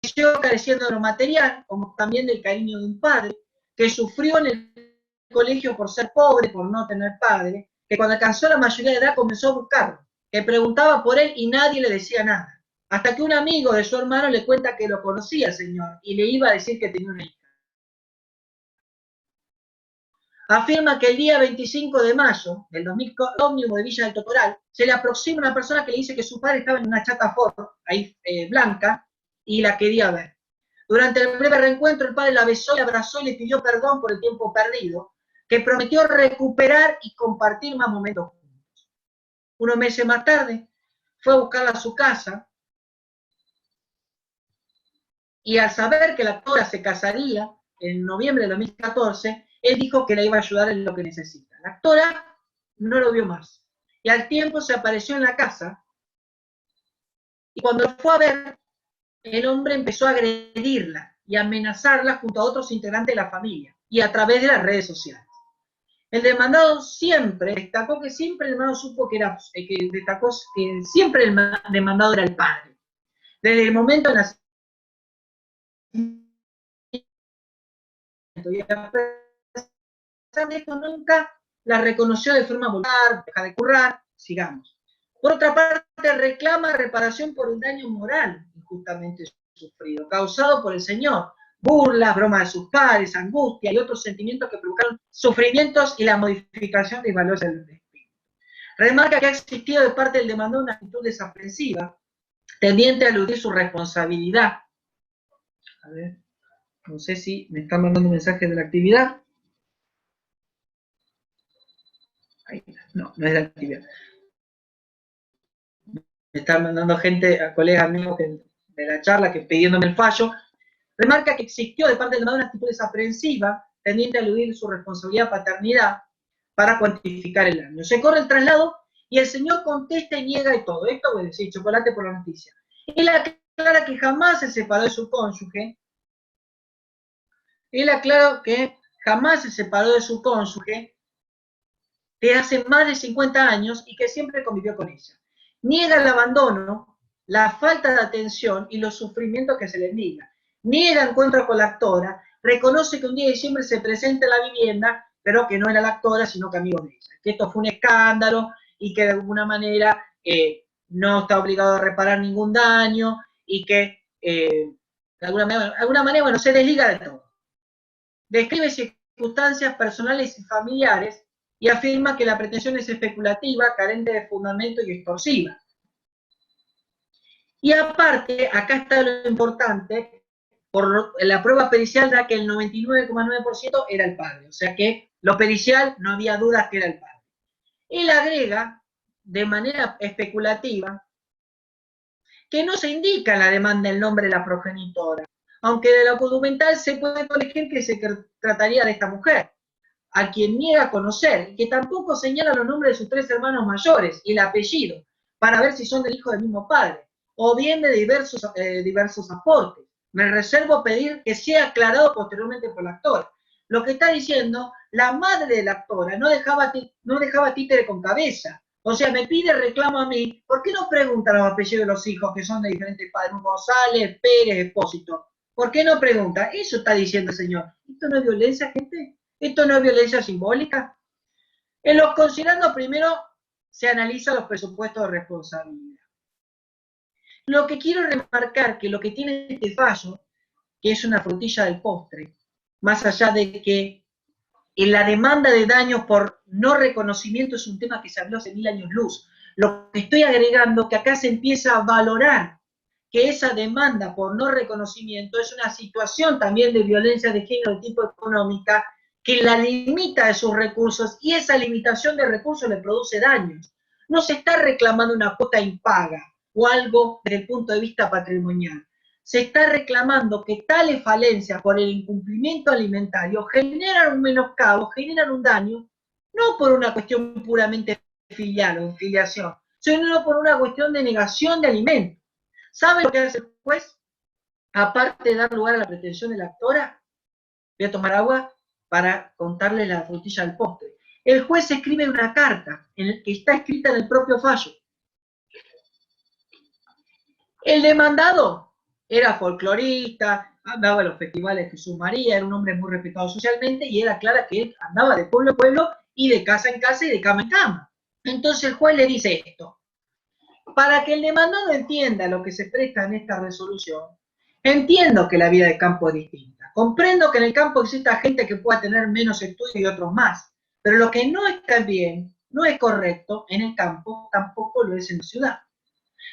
Speaker 2: Creció careciendo de lo material, como también del cariño de un padre, que sufrió en el colegio por ser pobre, por no tener padre, que cuando alcanzó la mayoría de edad comenzó a buscarlo, que preguntaba por él y nadie le decía nada. Hasta que un amigo de su hermano le cuenta que lo conocía al señor y le iba a decir que tenía una hija. Afirma que el día 25 de mayo del 2000, ómnibus de Villa del Totoral, se le aproxima una persona que le dice que su padre estaba en una chata Ford, ahí blanca, y la quería ver. Durante el breve reencuentro, el padre la besó, le abrazó y le pidió perdón por el tiempo perdido, que prometió recuperar y compartir más momentos juntos. Unos meses más tarde, fue a buscarla a su casa, y al saber que la actora se casaría en noviembre de 2014, él dijo que la iba a ayudar en lo que necesita. La actora no lo vio más. Y al tiempo se apareció en la casa, y cuando lo fue a ver, el hombre empezó a agredirla y amenazarla junto a otros integrantes de la familia, y a través de las redes sociales. El demandado destacó que siempre el demandado supo que siempre el demandado era el padre. Desde el momento de nacimiento, y a pesar de esto nunca la reconoció de forma voluntaria, deja de currar, sigamos. Por otra parte, reclama reparación por el daño moral injustamente sufrido, causado por el señor, burlas, bromas de sus padres, angustia y otros sentimientos que provocaron sufrimientos y la modificación de valores del espíritu. Remarca que ha existido de parte del demandado una actitud desaprensiva, tendiente a eludir su responsabilidad. A ver, no sé si me están mandando mensajes de la actividad. No, no es de la actividad. Me están mandando gente, a colegas míos de la charla, que pidiéndome el fallo. Remarca que existió de parte del demandado una actitud desaprensiva, tendiente a eludir su responsabilidad de paternidad para cuantificar el daño. Se corre el traslado y el señor contesta y niega de todo. Esto, bueno, sí, chocolate por la noticia. Él aclara que jamás se separó de su cónyuge. Él aclara que jamás se separó de su cónyuge, que hace más de 50 años y que siempre convivió con ella. Niega el abandono, la falta de atención y los sufrimientos que se le niega. Niega encuentros con la actora, reconoce que un día de diciembre se presenta en la vivienda, pero que no era la actora, sino que amigo de ella. Que esto fue un escándalo y que de alguna manera no está obligado a reparar ningún daño y que de alguna manera, bueno, se desliga de todo. Describe circunstancias personales y familiares y afirma que la pretensión es especulativa, carente de fundamento y extorsiva. Y aparte, acá está lo importante, por la prueba pericial da que el 99,9% era el padre, o sea que lo pericial no había dudas que era el padre. Él agrega, de manera especulativa, que no se indica en la demanda el nombre de la progenitora, aunque de lo documental se puede colegir que se trataría de esta mujer, a quien niega conocer, y que tampoco señala los nombres de sus 3 hermanos mayores y el apellido, para ver si son del hijo del mismo padre, o bien de diversos aportes. Me reservo pedir que sea aclarado posteriormente por la actora. Lo que está diciendo, la madre de la actora no dejaba títere con cabeza. O sea, me pide reclamo a mí. ¿Por qué no pregunta los apellidos de los hijos que son de diferentes padres? González, Pérez, Espósito. ¿Por qué no pregunta? Eso está diciendo el señor. ¿Esto no es violencia, gente? ¿Esto no es violencia simbólica? En los considerando primero se analizan los presupuestos de responsabilidad. Lo que quiero remarcar que lo que tiene este fallo, que es una frutilla del postre, más allá de que en la demanda de daños por no reconocimiento es un tema que se habló hace 1000 años luz. Lo que estoy agregando que acá se empieza a valorar que esa demanda por no reconocimiento es una situación también de violencia de género de tipo económica que la limita de sus recursos y esa limitación de recursos le produce daños. No se está reclamando una cuota impaga o algo desde el punto de vista patrimonial. Se está reclamando que tales falencias por el incumplimiento alimentario generan un menoscabo, generan un daño, no por una cuestión puramente filial o filiación, sino por una cuestión de negación de alimentos. ¿Sabe lo que hace el juez? Aparte de dar lugar a la pretensión de la actora, voy a tomar agua para contarle la frutilla del postre. El juez escribe una carta que está escrita en el propio fallo. El demandado era folclorista, andaba a los festivales de Jesús María, era un hombre muy respetado socialmente y era clara que él andaba de pueblo a pueblo y de casa en casa y de cama en cama. Entonces el juez le dice esto. Para que el demandado entienda lo que se presta en esta resolución, entiendo que la vida de campo es distinta. Comprendo que en el campo exista gente que pueda tener menos estudios y otros más, pero lo que no está bien, no es correcto en el campo, tampoco lo es en la ciudad.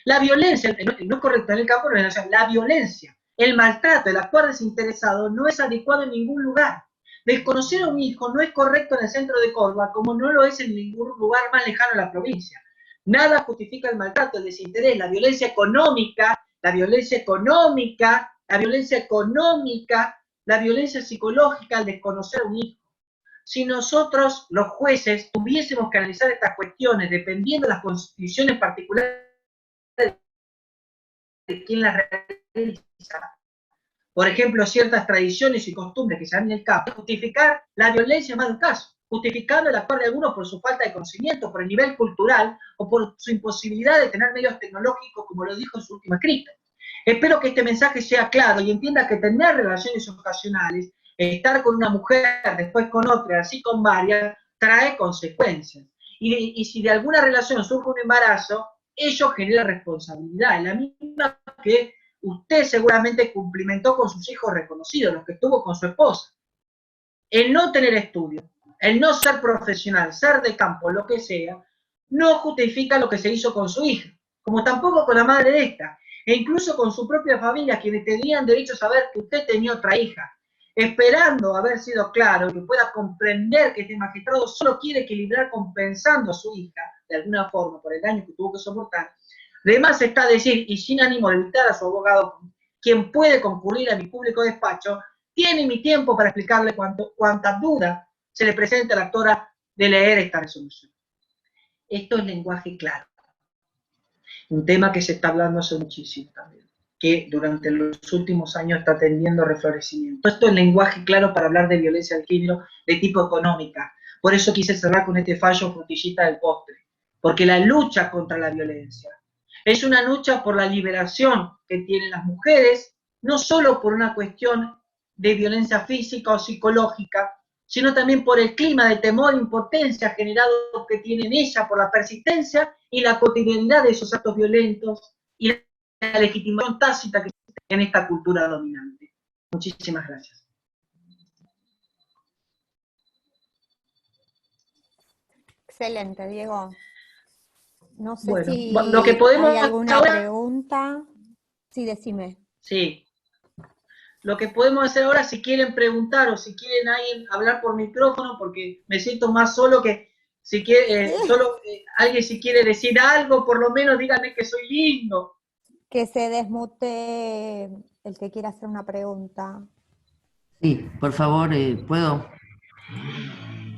Speaker 2: La violencia, no es correcto en el campo, no es en la ciudad. La violencia, el maltrato, el actuar desinteresado no es adecuado en ningún lugar. Desconocer a un hijo no es correcto en el centro de Córdoba, como no lo es en ningún lugar más lejano de la provincia. Nada justifica el maltrato, el desinterés, la violencia económica, la violencia económica, la violencia económica, la violencia psicológica al desconocer a un hijo. Si nosotros, los jueces, tuviésemos que analizar estas cuestiones dependiendo de las condiciones particulares de quien las realiza, por ejemplo, ciertas tradiciones y costumbres que se dan en el campo, justificar la violencia más de un caso, justificando el actuar de algunos por su falta de conocimiento, por el nivel cultural o por su imposibilidad de tener medios tecnológicos, como lo dijo en su último escrito. Espero que este mensaje sea claro y entienda que tener relaciones ocasionales, estar con una mujer, después con otra, así con varias, trae consecuencias. Y si de alguna relación surge un embarazo, ello genera responsabilidad, la misma que usted seguramente cumplimentó con sus hijos reconocidos, los que tuvo con su esposa. El no tener estudio, el no ser profesional, ser de campo, lo que sea, no justifica lo que se hizo con su hija, como tampoco con la madre de esta, e incluso con su propia familia, quienes tenían derecho a saber que usted tenía otra hija, esperando haber sido claro, que pueda comprender que este magistrado solo quiere equilibrar compensando a su hija, de alguna forma, por el daño que tuvo que soportar. Además está a decir, y sin ánimo de evitar a su abogado, quien puede concurrir a mi público despacho, tiene mi tiempo para explicarle cuánta duda se le presenta a la actora de leer esta resolución. Esto es lenguaje claro. Un tema que se está hablando hace muchísimo también, que durante los últimos años está teniendo reflorecimiento. Esto es lenguaje claro para hablar de violencia de género de tipo económica. Por eso quise cerrar con este fallo frutillita del postre, porque la lucha contra la violencia es una lucha por la liberación que tienen las mujeres, no solo por una cuestión de violencia física o psicológica, sino también por el clima de temor e impotencia generado que tienen ella por la persistencia y la cotidianidad de esos actos violentos y la legitimación tácita que existe en esta cultura dominante. Muchísimas gracias.
Speaker 1: Excelente, Diego. No sé
Speaker 2: Bueno,
Speaker 1: si
Speaker 2: lo que podemos
Speaker 1: hay alguna
Speaker 2: ahora,
Speaker 1: pregunta. Sí, decime.
Speaker 2: Sí. Lo que podemos hacer ahora, si quieren preguntar o si quieren alguien hablar por micrófono, porque me siento más solo que si quiere, alguien si quiere decir algo, por lo menos díganme que soy lindo.
Speaker 1: Que se desmute el que quiera hacer una pregunta.
Speaker 4: Sí, por favor, ¿puedo?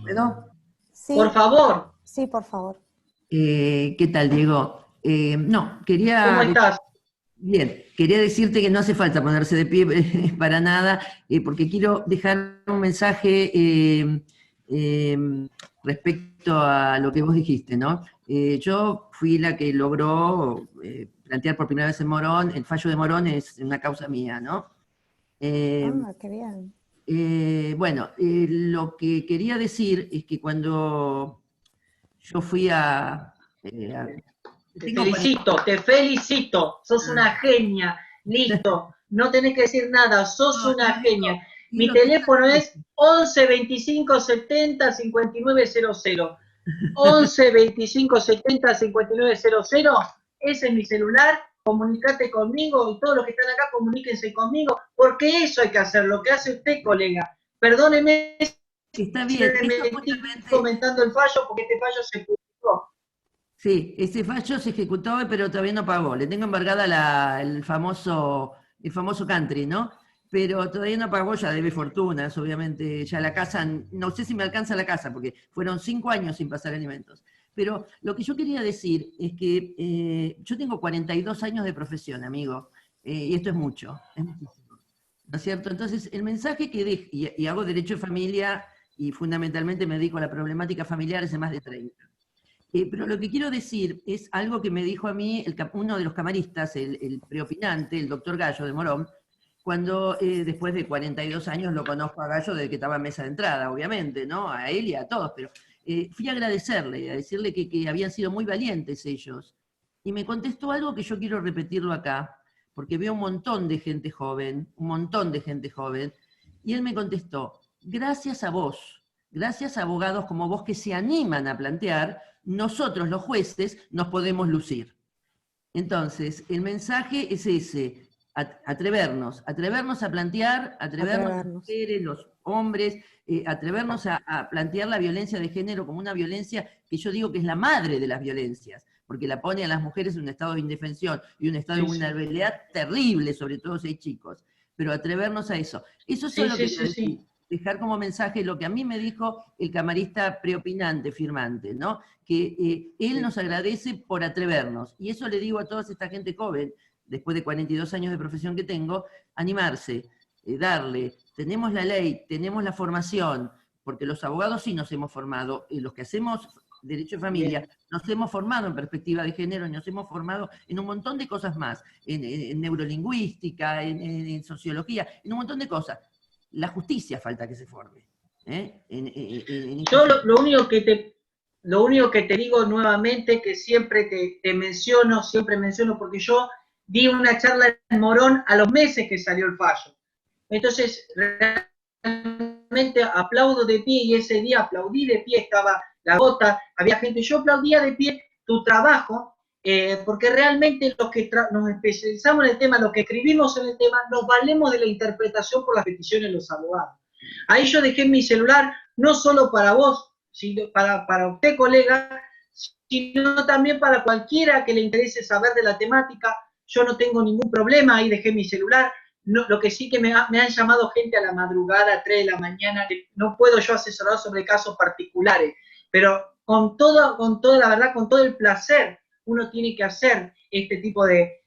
Speaker 4: ¿Puedo?
Speaker 1: Sí,
Speaker 2: por favor.
Speaker 1: Sí, por favor.
Speaker 4: ¿Qué tal, Diego? No, quería...
Speaker 2: ¿Cómo estás?
Speaker 4: Bien, quería decirte que no hace falta ponerse de pie para nada, porque quiero dejar un mensaje respecto a lo que vos dijiste, ¿no? Yo fui la que logró plantear por primera vez en Morón, el fallo de Morón es una causa mía, ¿no?
Speaker 1: Qué bien.
Speaker 4: Bueno, lo que quería decir es que cuando yo fui
Speaker 2: Te felicito, sos una genia, listo, no tenés que decir nada, sos una genia. Mi teléfono es 11 25 70 5900. 11 25 70 5900, ese es mi celular, comunicate conmigo y todos los que están acá comuníquense conmigo, porque eso hay que hacer, lo que hace usted, colega. Perdóneme si
Speaker 4: está bien,
Speaker 2: me estoy comentando el fallo, porque este fallo se publicó.
Speaker 4: Sí, ese fallo se ejecutó, pero todavía no pagó. Le tengo embargada el famoso country, ¿no? Pero todavía no pagó, ya debe fortunas, obviamente. Ya la casa, no sé si me alcanza la casa, porque fueron 5 años sin pasar alimentos. Pero lo que yo quería decir es que yo tengo 42 años de profesión, amigo, y esto es mucho, es muchísimo. ¿No es cierto? Entonces, el mensaje que dejo, y hago derecho de familia, y fundamentalmente me dedico a la problemática familiar hace más de 30. Pero lo que quiero decir es algo que me dijo a mí uno de los camaristas, el preopinante, el doctor Gallo de Morón, cuando después de 42 años lo conozco a Gallo desde que estaba en mesa de entrada, obviamente, ¿no? A él y a todos, pero fui a agradecerle, a decirle que habían sido muy valientes ellos. Y me contestó algo que yo quiero repetirlo acá, porque veo un montón de gente joven, y él me contestó, gracias a vos, gracias a abogados como vos que se animan a plantear, nosotros los jueces nos podemos lucir. Entonces, el mensaje es ese, atrevernos a plantear, atrevernos las mujeres, los hombres, atrevernos a plantear la violencia de género como una violencia que yo digo que es la madre de las violencias, porque la pone a las mujeres en un estado de indefensión y un estado de vulnerabilidad terrible, sobre todo si hay chicos, pero atrevernos a eso. Eso es lo que quiero decir. Dejar como mensaje lo que a mí me dijo el camarista preopinante, firmante, ¿no? Que él nos agradece por atrevernos. Y eso le digo a toda esta gente joven, después de 42 años de profesión que tengo, animarse, darle. Tenemos la ley, tenemos la formación, porque los abogados sí nos hemos formado, y los que hacemos derecho de familia, nos hemos formado en perspectiva de género, nos hemos formado en un montón de cosas más, en neurolingüística, en sociología, en un montón de cosas. La justicia falta que se forme.
Speaker 2: Yo lo único que te digo nuevamente, que siempre te menciono, porque yo di una charla en Morón a los meses que salió el fallo. Entonces, realmente aplaudo de pie, y ese día aplaudí de pie, estaba la gota, había gente, yo aplaudía de pie tu trabajo, porque realmente los que nos especializamos en el tema, los que escribimos en el tema, nos valemos de la interpretación por las peticiones de los abogados. Ahí yo dejé mi celular, no solo para vos, sino para usted, colega, sino también para cualquiera que le interese saber de la temática. Yo no tengo ningún problema, ahí dejé mi celular. No, lo que sí que me han llamado gente a la madrugada, a 3 de la mañana, no puedo yo asesorar sobre casos particulares, pero con toda la verdad, con todo el placer, uno tiene que hacer este tipo de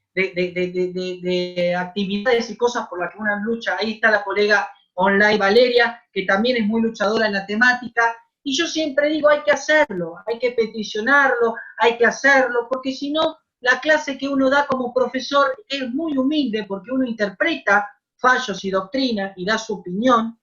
Speaker 2: actividades y cosas por las que uno lucha. Ahí está la colega online Valeria, que también es muy luchadora en la temática, y yo siempre digo, hay que hacerlo, hay que peticionarlo, hay que hacerlo, porque si no, la clase que uno da como profesor es muy humilde, porque uno interpreta fallos y doctrinas y da su opinión.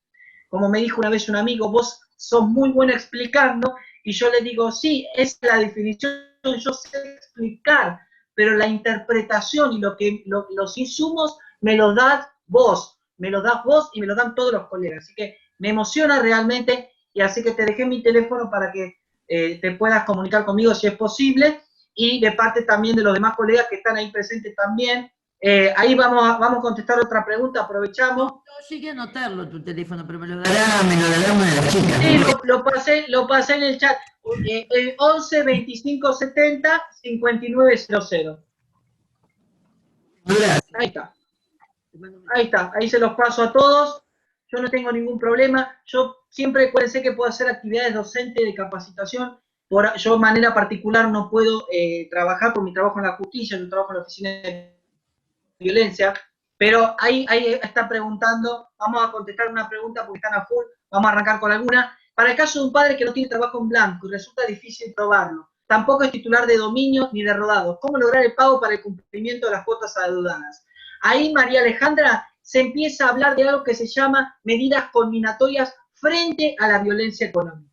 Speaker 2: Como me dijo una vez un amigo, vos sos muy bueno explicando, y yo le digo, sí, es la definición, yo sé explicar, pero la interpretación y los insumos me los das vos y me lo dan todos los colegas. Así que me emociona realmente, y así que te dejé mi teléfono para que te puedas comunicar conmigo si es posible, y de parte también de los demás colegas que están ahí presentes también. Ahí vamos a contestar otra pregunta, aprovechamos.
Speaker 4: No llegué a anotarlo tu teléfono, pero me lo dará una de las chicas.
Speaker 2: Sí, lo pasé en el chat. 11 25 70 5900. Ahí está. Ahí se los paso a todos. Yo no tengo ningún problema. Yo siempre sé que puedo hacer actividades docentes de capacitación. Yo de manera particular no puedo trabajar por mi trabajo en la justicia, yo trabajo en la oficina de violencia, pero ahí está preguntando, vamos a contestar una pregunta porque están a full, vamos a arrancar con alguna. Para el caso de un padre que no tiene trabajo en blanco y resulta difícil probarlo, tampoco es titular de dominio ni de rodados, ¿cómo lograr el pago para el cumplimiento de las cuotas adeudadas? Ahí, María Alejandra, se empieza a hablar de algo que se llama medidas combinatorias frente a la violencia económica.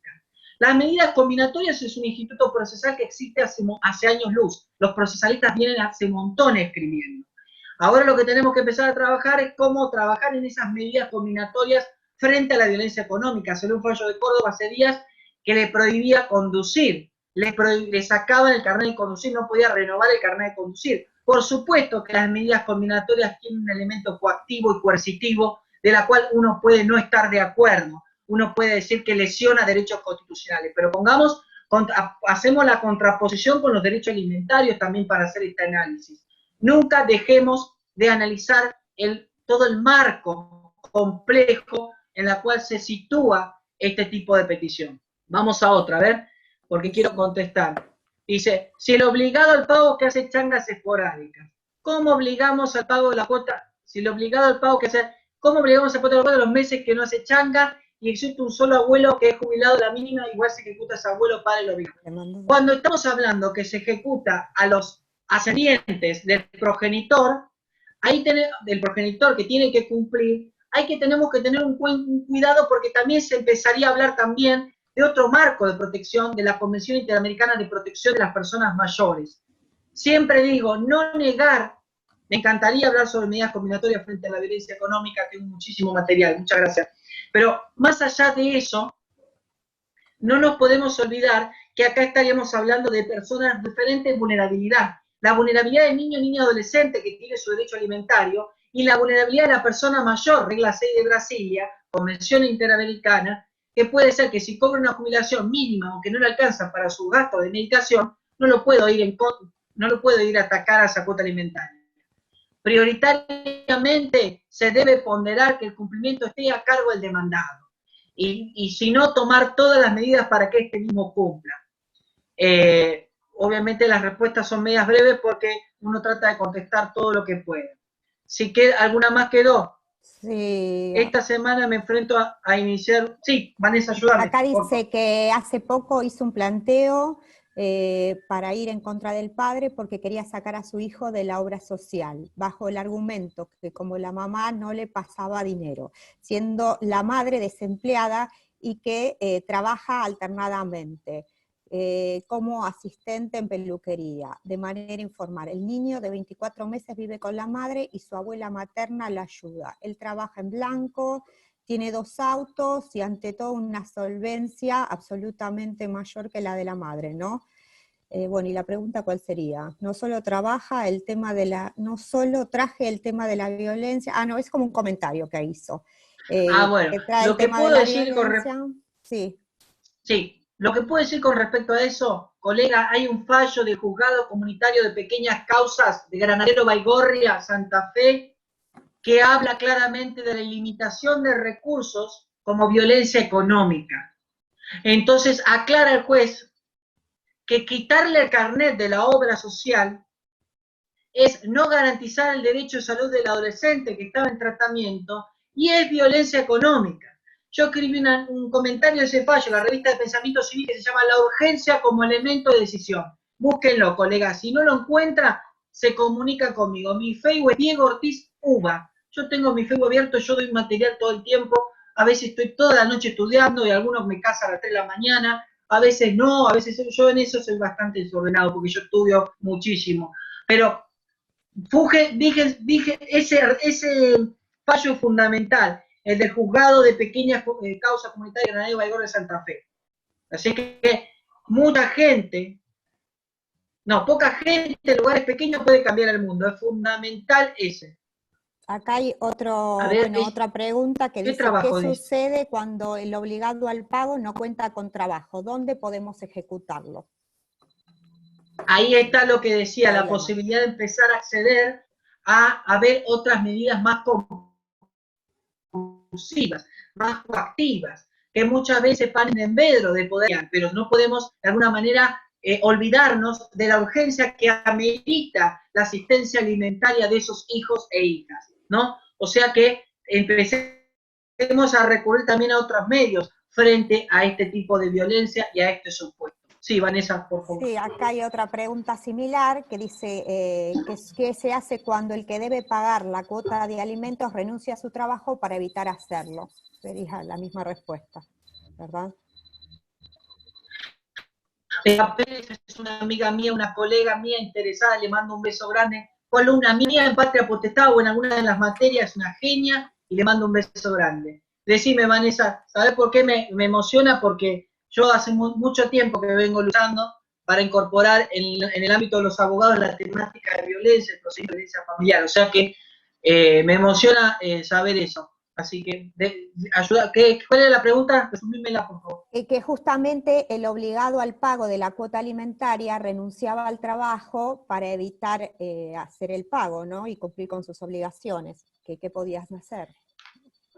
Speaker 2: Las medidas combinatorias es un instituto procesal que existe hace años luz. Los procesalistas vienen hace montones escribiendo. Ahora lo que tenemos que empezar a trabajar es cómo trabajar en esas medidas combinatorias frente a la violencia económica. Salió un fallo de Córdoba hace días que le prohibía conducir, le sacaban el carnet de conducir, no podía renovar el carnet de conducir. Por supuesto que las medidas combinatorias tienen un elemento coactivo y coercitivo de la cual uno puede no estar de acuerdo. Uno puede decir que lesiona derechos constitucionales, pero hacemos la contraposición con los derechos alimentarios también para hacer este análisis. Nunca dejemos de analizar todo el marco complejo en el cual se sitúa este tipo de petición. Vamos a otra, a ver, porque quiero contestar. Dice, si el obligado al pago que hace changas esporádicas, ¿cómo obligamos al pago de la cuota? Si el obligado al pago que hace, ¿cómo obligamos al pago de la cuota de los meses que no hace changa y existe un solo abuelo que es jubilado de la mínima, igual se ejecuta ese abuelo para el obligado? Cuando estamos hablando que se ejecuta a los ascendientes del progenitor, ahí del progenitor que tiene que cumplir, tenemos que tener un cuidado porque también se empezaría a hablar también de otro marco de protección de la Convención Interamericana de Protección de las Personas Mayores. Siempre digo, no negar, me encantaría hablar sobre medidas combinatorias frente a la violencia económica, tengo muchísimo material, muchas gracias. Pero más allá de eso, no nos podemos olvidar que acá estaríamos hablando de personas de diferente vulnerabilidad. La vulnerabilidad del niño, niña, adolescente que tiene su derecho alimentario y la vulnerabilidad de la persona mayor, regla 6 de Brasilia, Convención Interamericana, que puede ser que si cobra una jubilación mínima o que no le alcanza para su gasto de medicación, no lo puedo ir a atacar a esa cuota alimentaria. Prioritariamente se debe ponderar que el cumplimiento esté a cargo del demandado y si no, tomar todas las medidas para que este mismo cumpla. Obviamente las respuestas son medias breves porque uno trata de contestar todo lo que puede. Si alguna más quedó.
Speaker 1: Sí.
Speaker 2: Esta semana me enfrento a iniciar... Sí, Vanessa, ayúdame.
Speaker 1: Acá dice que hace poco hizo un planteo para ir en contra del padre porque quería sacar a su hijo de la obra social, bajo el argumento que como la mamá no le pasaba dinero, siendo la madre desempleada y que trabaja alternadamente. Como asistente en peluquería, de manera informal. El niño de 24 meses vive con la madre y su abuela materna la ayuda. Él trabaja en blanco, tiene 2 autos y ante todo una solvencia absolutamente mayor que la de la madre, ¿no? Bueno, y la pregunta ¿cuál sería? No solo trabaja el tema de no solo traje el tema de la violencia, no, es como un comentario que hizo.
Speaker 2: Bueno,
Speaker 1: que trae
Speaker 2: lo
Speaker 1: el
Speaker 2: que
Speaker 1: tema
Speaker 2: puedo
Speaker 1: de la
Speaker 2: decir
Speaker 1: violencia. Sí.
Speaker 2: Sí. Lo que puedo decir con respecto a eso, colega, hay un fallo del juzgado comunitario de pequeñas causas de Granadero Baigorria, Santa Fe, que habla claramente de la limitación de recursos como violencia económica. Entonces aclara el juez que quitarle el carnet de la obra social es no garantizar el derecho de salud del adolescente que estaba en tratamiento y es violencia económica. Yo escribí un comentario de ese fallo en la revista de Pensamiento Civil que se llama La urgencia como elemento de decisión. Búsquenlo, colegas. Si no lo encuentra, se comunica conmigo. Mi Facebook es Diego Ortiz Uva. Yo tengo mi Facebook abierto, yo doy material todo el tiempo. A veces estoy toda la noche estudiando y algunos me casan a las 3 de la mañana. A veces no, a veces yo en eso soy bastante desordenado porque yo estudio muchísimo. Pero dije ese fallo fundamental, el del juzgado de pequeñas causas comunitarias de Granadero Baigorria de Santa Fe. Así que mucha gente, poca gente en lugares pequeños puede cambiar el mundo, es fundamental ese.
Speaker 1: Acá hay otra pregunta que dice, ¿qué sucede cuando el obligado al pago no cuenta con trabajo? ¿Dónde podemos ejecutarlo?
Speaker 2: Ahí está lo que decía, la posibilidad de empezar a acceder a ver otras medidas más compulsivas, más coactivas, que muchas veces paran en vedro de poder, pero no podemos de alguna manera olvidarnos de la urgencia que amerita la asistencia alimentaria de esos hijos e hijas, ¿no? O sea que empecemos a recurrir también a otros medios frente a este tipo de violencia y a este supuesto. Sí, Vanessa, por favor.
Speaker 1: Sí, acá hay otra pregunta similar que dice, ¿qué se hace cuando el que debe pagar la cuota de alimentos renuncia a su trabajo para evitar hacerlo? Sería la misma respuesta, ¿verdad?
Speaker 2: Pérez es una amiga mía, una colega mía interesada, le mando un beso grande. Columna mía en Patria Potestad o en alguna de las materias, una genia, y le mando un beso grande. Decime, Vanessa, ¿sabés por qué me emociona? Porque yo hace mucho tiempo que vengo luchando para incorporar en el ámbito de los abogados la temática de violencia, el proceso de violencia familiar. O sea que me emociona saber eso. Así que, ayuda, ¿cuál es la pregunta? Resumímela, por favor.
Speaker 1: Que justamente el obligado al pago de la cuota alimentaria renunciaba al trabajo para evitar hacer el pago, ¿no? Y cumplir con sus obligaciones. ¿Qué podías hacer?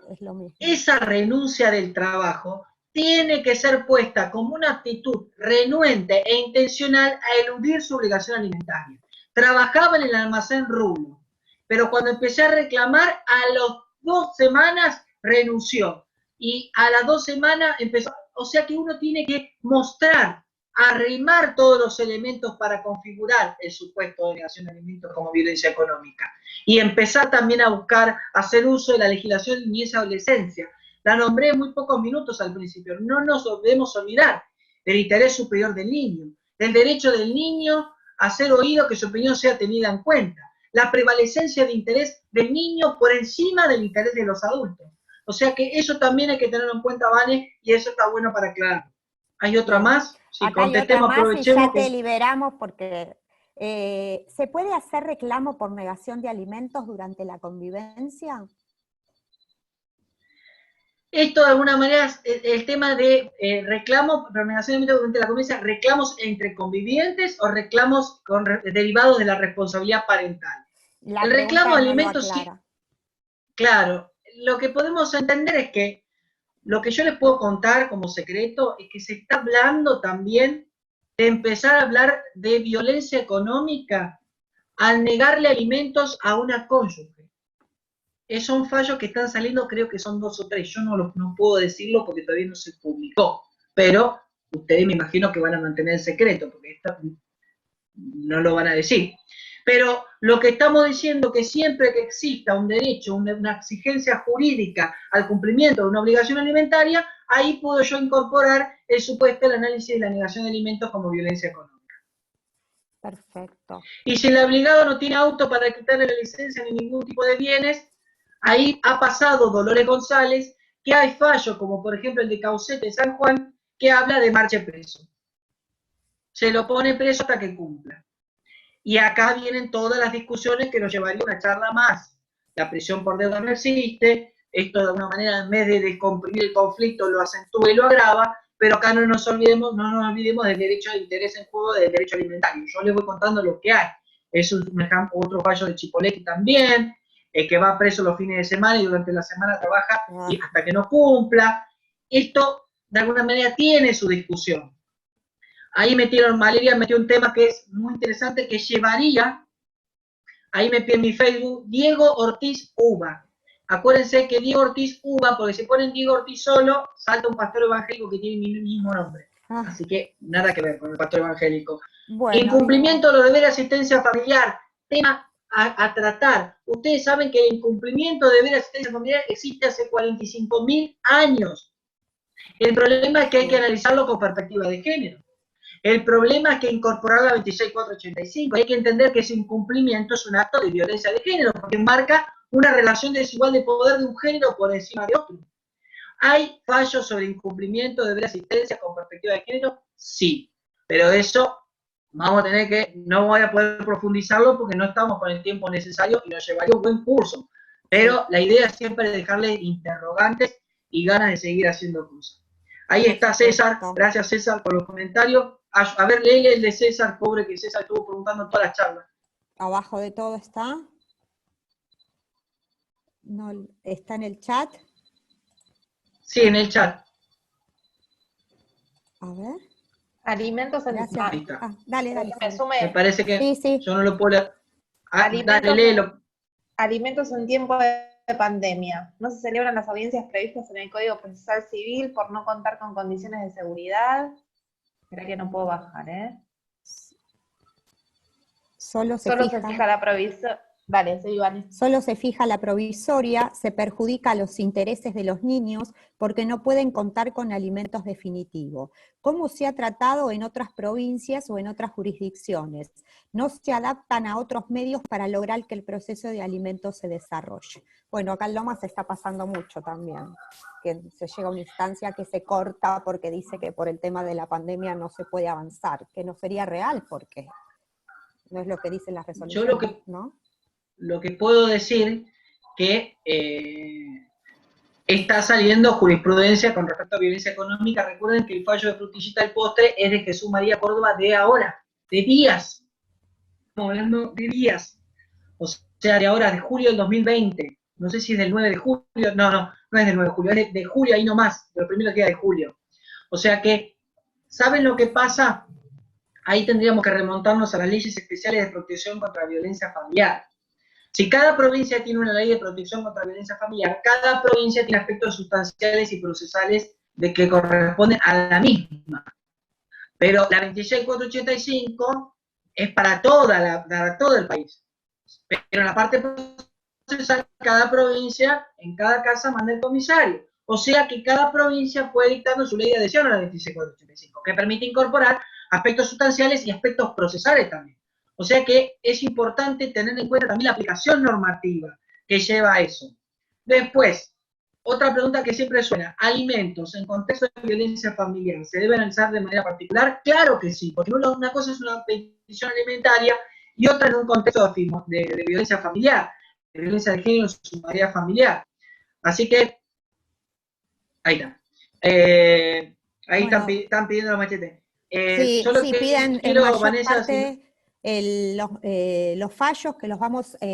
Speaker 1: Es lo mismo.
Speaker 2: Esa renuncia del trabajo tiene que ser puesta como una actitud renuente e intencional a eludir su obligación alimentaria. Trabajaba en el almacén Rulo, pero cuando empecé a reclamar, a las 2 semanas renunció. Y a las 2 semanas empezó, o sea que uno tiene que mostrar, arrimar todos los elementos para configurar el supuesto de negación de alimentos como violencia económica. Y empezar también a buscar, hacer uso de la legislación de niñez y adolescencia. La nombré en muy pocos minutos al principio. No nos debemos olvidar del interés superior del niño, del derecho del niño a ser oído, que su opinión sea tenida en cuenta, la prevalecencia de interés del niño por encima del interés de los adultos. O sea que eso también hay que tenerlo en cuenta, Vane, y eso está bueno para aclarar. ¿Hay otra más?
Speaker 1: Sí, acá hay otra más y ya te liberamos porque ¿se puede hacer reclamo por negación de alimentos durante la convivencia?
Speaker 2: Esto de alguna manera es el tema de reclamos, negación de alimentos durante la convivencia, reclamos entre convivientes o reclamos derivados de la responsabilidad parental.
Speaker 1: La
Speaker 2: el reclamo de alimentos,
Speaker 1: no
Speaker 2: sí, claro, lo que podemos entender es que lo que yo les puedo contar como secreto es que se está hablando también de empezar a hablar de violencia económica al negarle alimentos a una cónyuge. Son fallos que están saliendo, creo que son 2 o 3. Yo no puedo decirlo porque todavía no se publicó, pero ustedes me imagino que van a mantener el secreto, porque no lo van a decir. Pero lo que estamos diciendo es que siempre que exista un derecho, una exigencia jurídica al cumplimiento de una obligación alimentaria, ahí puedo yo incorporar el supuesto del análisis de la negación de alimentos como violencia económica.
Speaker 1: Perfecto.
Speaker 2: Y si el obligado no tiene auto para quitarle la licencia ni ningún tipo de bienes, ahí ha pasado Dolores González, que hay fallos, como por ejemplo el de Caucete de San Juan, que habla de marche preso. Se lo pone preso hasta que cumpla. Y acá vienen todas las discusiones que nos llevaría una charla más. La prisión por deuda no existe, esto de alguna manera en vez de descomprimir el conflicto lo acentúa y lo agrava, pero acá no nos olvidemos del derecho de interés en juego, del derecho alimentario. Yo les voy contando lo que hay. Es otro fallo de Chipolletti también, que va preso los fines de semana y durante la semana trabaja y hasta que no cumpla. Esto de alguna manera tiene su discusión. Ahí Valeria metió un tema que es muy interesante, que llevaría, ahí metí en mi Facebook, Diego Ortiz Uva. Acuérdense que Diego Ortiz Uva, porque si ponen Diego Ortiz solo, salta un pastor evangélico que tiene mi mismo nombre. Así que nada que ver con el pastor evangélico. Bueno, incumplimiento de los deberes de asistencia familiar, tema a tratar. Ustedes saben que el incumplimiento de deberes de asistencia familiar existe hace 45.000 años. El problema es que hay que analizarlo con perspectiva de género. El problema es que incorporar la 26485, hay que entender que ese incumplimiento es un acto de violencia de género, porque marca una relación desigual de poder de un género por encima de otro. ¿Hay fallos sobre incumplimiento de deber de asistencia con perspectiva de género? Sí, pero eso vamos a tener que, no voy a poder profundizarlo porque no estamos con el tiempo necesario y nos llevaría un buen curso. Pero la idea es siempre dejarle interrogantes y ganas de seguir haciendo cosas. Ahí está César, gracias César por los comentarios. A ver, léele el de César, pobre que César estuvo preguntando todas las charlas.
Speaker 1: Abajo de todo está. No, ¿está en el chat?
Speaker 2: Sí, en el chat.
Speaker 1: A ver.
Speaker 3: Alimentos en
Speaker 1: Gracias.
Speaker 2: Ahí está.
Speaker 1: Dale.
Speaker 3: Me
Speaker 1: Fabri.
Speaker 3: sume.
Speaker 2: Me parece que
Speaker 1: Sí.
Speaker 2: yo no lo puedo leer.
Speaker 3: Alimentos,
Speaker 2: Dale, léelo.
Speaker 3: alimentos en tiempo de pandemia. No se celebran las audiencias previstas en el Código Procesal Civil por no contar con condiciones de seguridad. Espera que no puedo bajar, ¿eh?
Speaker 1: Solo se
Speaker 3: fija la provisoria. Dale, soy Iván.
Speaker 1: Solo se fija la provisoria, se perjudica los intereses de los niños porque no pueden contar con alimentos definitivos. ¿Cómo se ha tratado en otras provincias o en otras jurisdicciones? No se adaptan a otros medios para lograr que el proceso de alimentos se desarrolle. Bueno, acá en Lomas se está pasando mucho también, que se llega a una instancia que se corta porque dice que por el tema de la pandemia no se puede avanzar, que no sería real porque no es lo que dicen las resoluciones, ¿no?
Speaker 2: Lo que puedo decir que está saliendo jurisprudencia con respecto a violencia económica. Recuerden que el fallo de Frutillita del Postre es de Jesús María Córdoba de ahora, de días. Estamos hablando de días. O sea, de ahora, de julio del 2020. No sé si es del 9 de julio. No es del 9 de julio, es de julio ahí nomás, de los primeros días de julio. O sea que, ¿saben lo que pasa? Ahí tendríamos que remontarnos a las leyes especiales de protección contra la violencia familiar. Si cada provincia tiene una ley de protección contra la violencia familiar, cada provincia tiene aspectos sustanciales y procesales de que corresponden a la misma. Pero la 26485 es para todo el país. Pero en la parte procesal, cada provincia, en cada casa, manda el comisario. O sea que cada provincia puede dictando su ley de adhesión a la 26485, que permite incorporar aspectos sustanciales y aspectos procesales también. O sea que es importante tener en cuenta también la aplicación normativa que lleva a eso. Después, otra pregunta que siempre suena, ¿alimentos en contexto de violencia familiar se deben analizar de manera particular? Claro que sí, porque una cosa es una petición alimentaria y otra en un contexto de violencia familiar, de violencia de género en su manera familiar. Así que, ahí está. Ahí bueno, están pidiendo los machetes.
Speaker 1: Sí, piden en mayor Vanessa, parte los fallos que los vamos a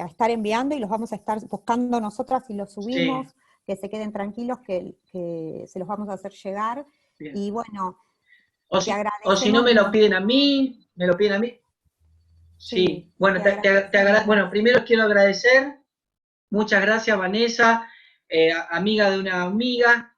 Speaker 1: estar enviando y los vamos a estar buscando nosotras y los subimos, sí, que se queden tranquilos que se los vamos a hacer llegar. Bien. Y bueno,
Speaker 2: o si no me lo piden a mí, Sí, bueno, bueno, primero quiero agradecer, muchas gracias Vanessa, amiga de una amiga,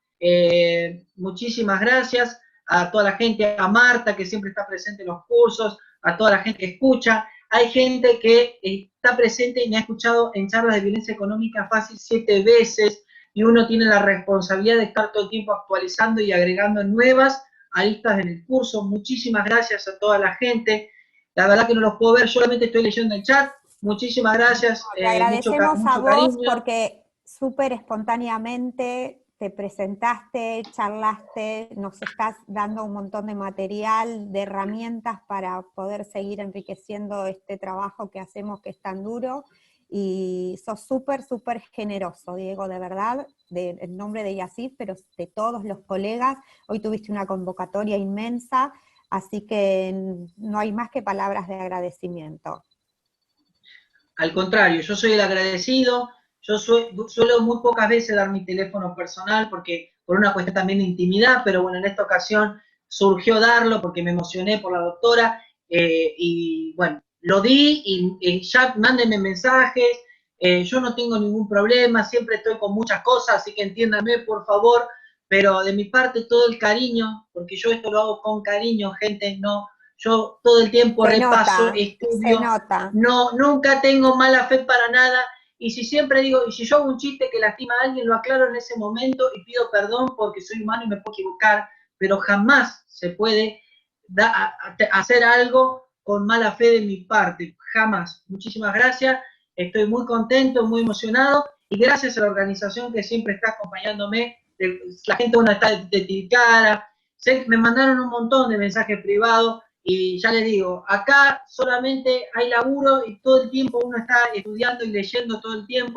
Speaker 2: muchísimas gracias a toda la gente, a Marta que siempre está presente en los cursos, a toda la gente que escucha. Hay gente que está presente y me ha escuchado en charlas de violencia económica fácil 7 veces y uno tiene la responsabilidad de estar todo el tiempo actualizando y agregando nuevas aristas en el curso. Muchísimas gracias a toda la gente. La verdad que no los puedo ver, solamente estoy leyendo el chat. Muchísimas gracias.
Speaker 1: Te agradecemos mucho a vos cariño. Porque súper espontáneamente te presentaste, charlaste, nos estás dando un montón de material, de herramientas para poder seguir enriqueciendo este trabajo que hacemos que es tan duro. Y sos súper generoso, Diego, de verdad, en nombre de Yacif, pero de todos los colegas. Hoy tuviste una convocatoria inmensa, así que no hay más que palabras de agradecimiento.
Speaker 2: Al contrario, yo soy el agradecido. Yo suelo muy pocas veces dar mi teléfono personal porque por una cuestión también de intimidad, pero bueno, en esta ocasión surgió darlo porque me emocioné por la doctora y bueno, lo di y ya mándenme mensajes, yo no tengo ningún problema, siempre estoy con muchas cosas, así que entiéndanme por favor, pero de mi parte todo el cariño, porque yo esto lo hago con cariño, gente, no, yo todo el tiempo repaso, estudio, no, nunca tengo mala fe para nada. Y si siempre digo, y si yo hago un chiste que lastima a alguien, lo aclaro en ese momento y pido perdón porque soy humano y me puedo equivocar, pero jamás se puede hacer algo con mala fe de mi parte, jamás. Muchísimas gracias, estoy muy contento, muy emocionado y gracias a la organización que siempre está acompañándome, la gente una está de Tilcara, me mandaron un montón de mensajes privados. Y ya les digo, acá solamente hay laburo y todo el tiempo uno está estudiando y leyendo todo el tiempo.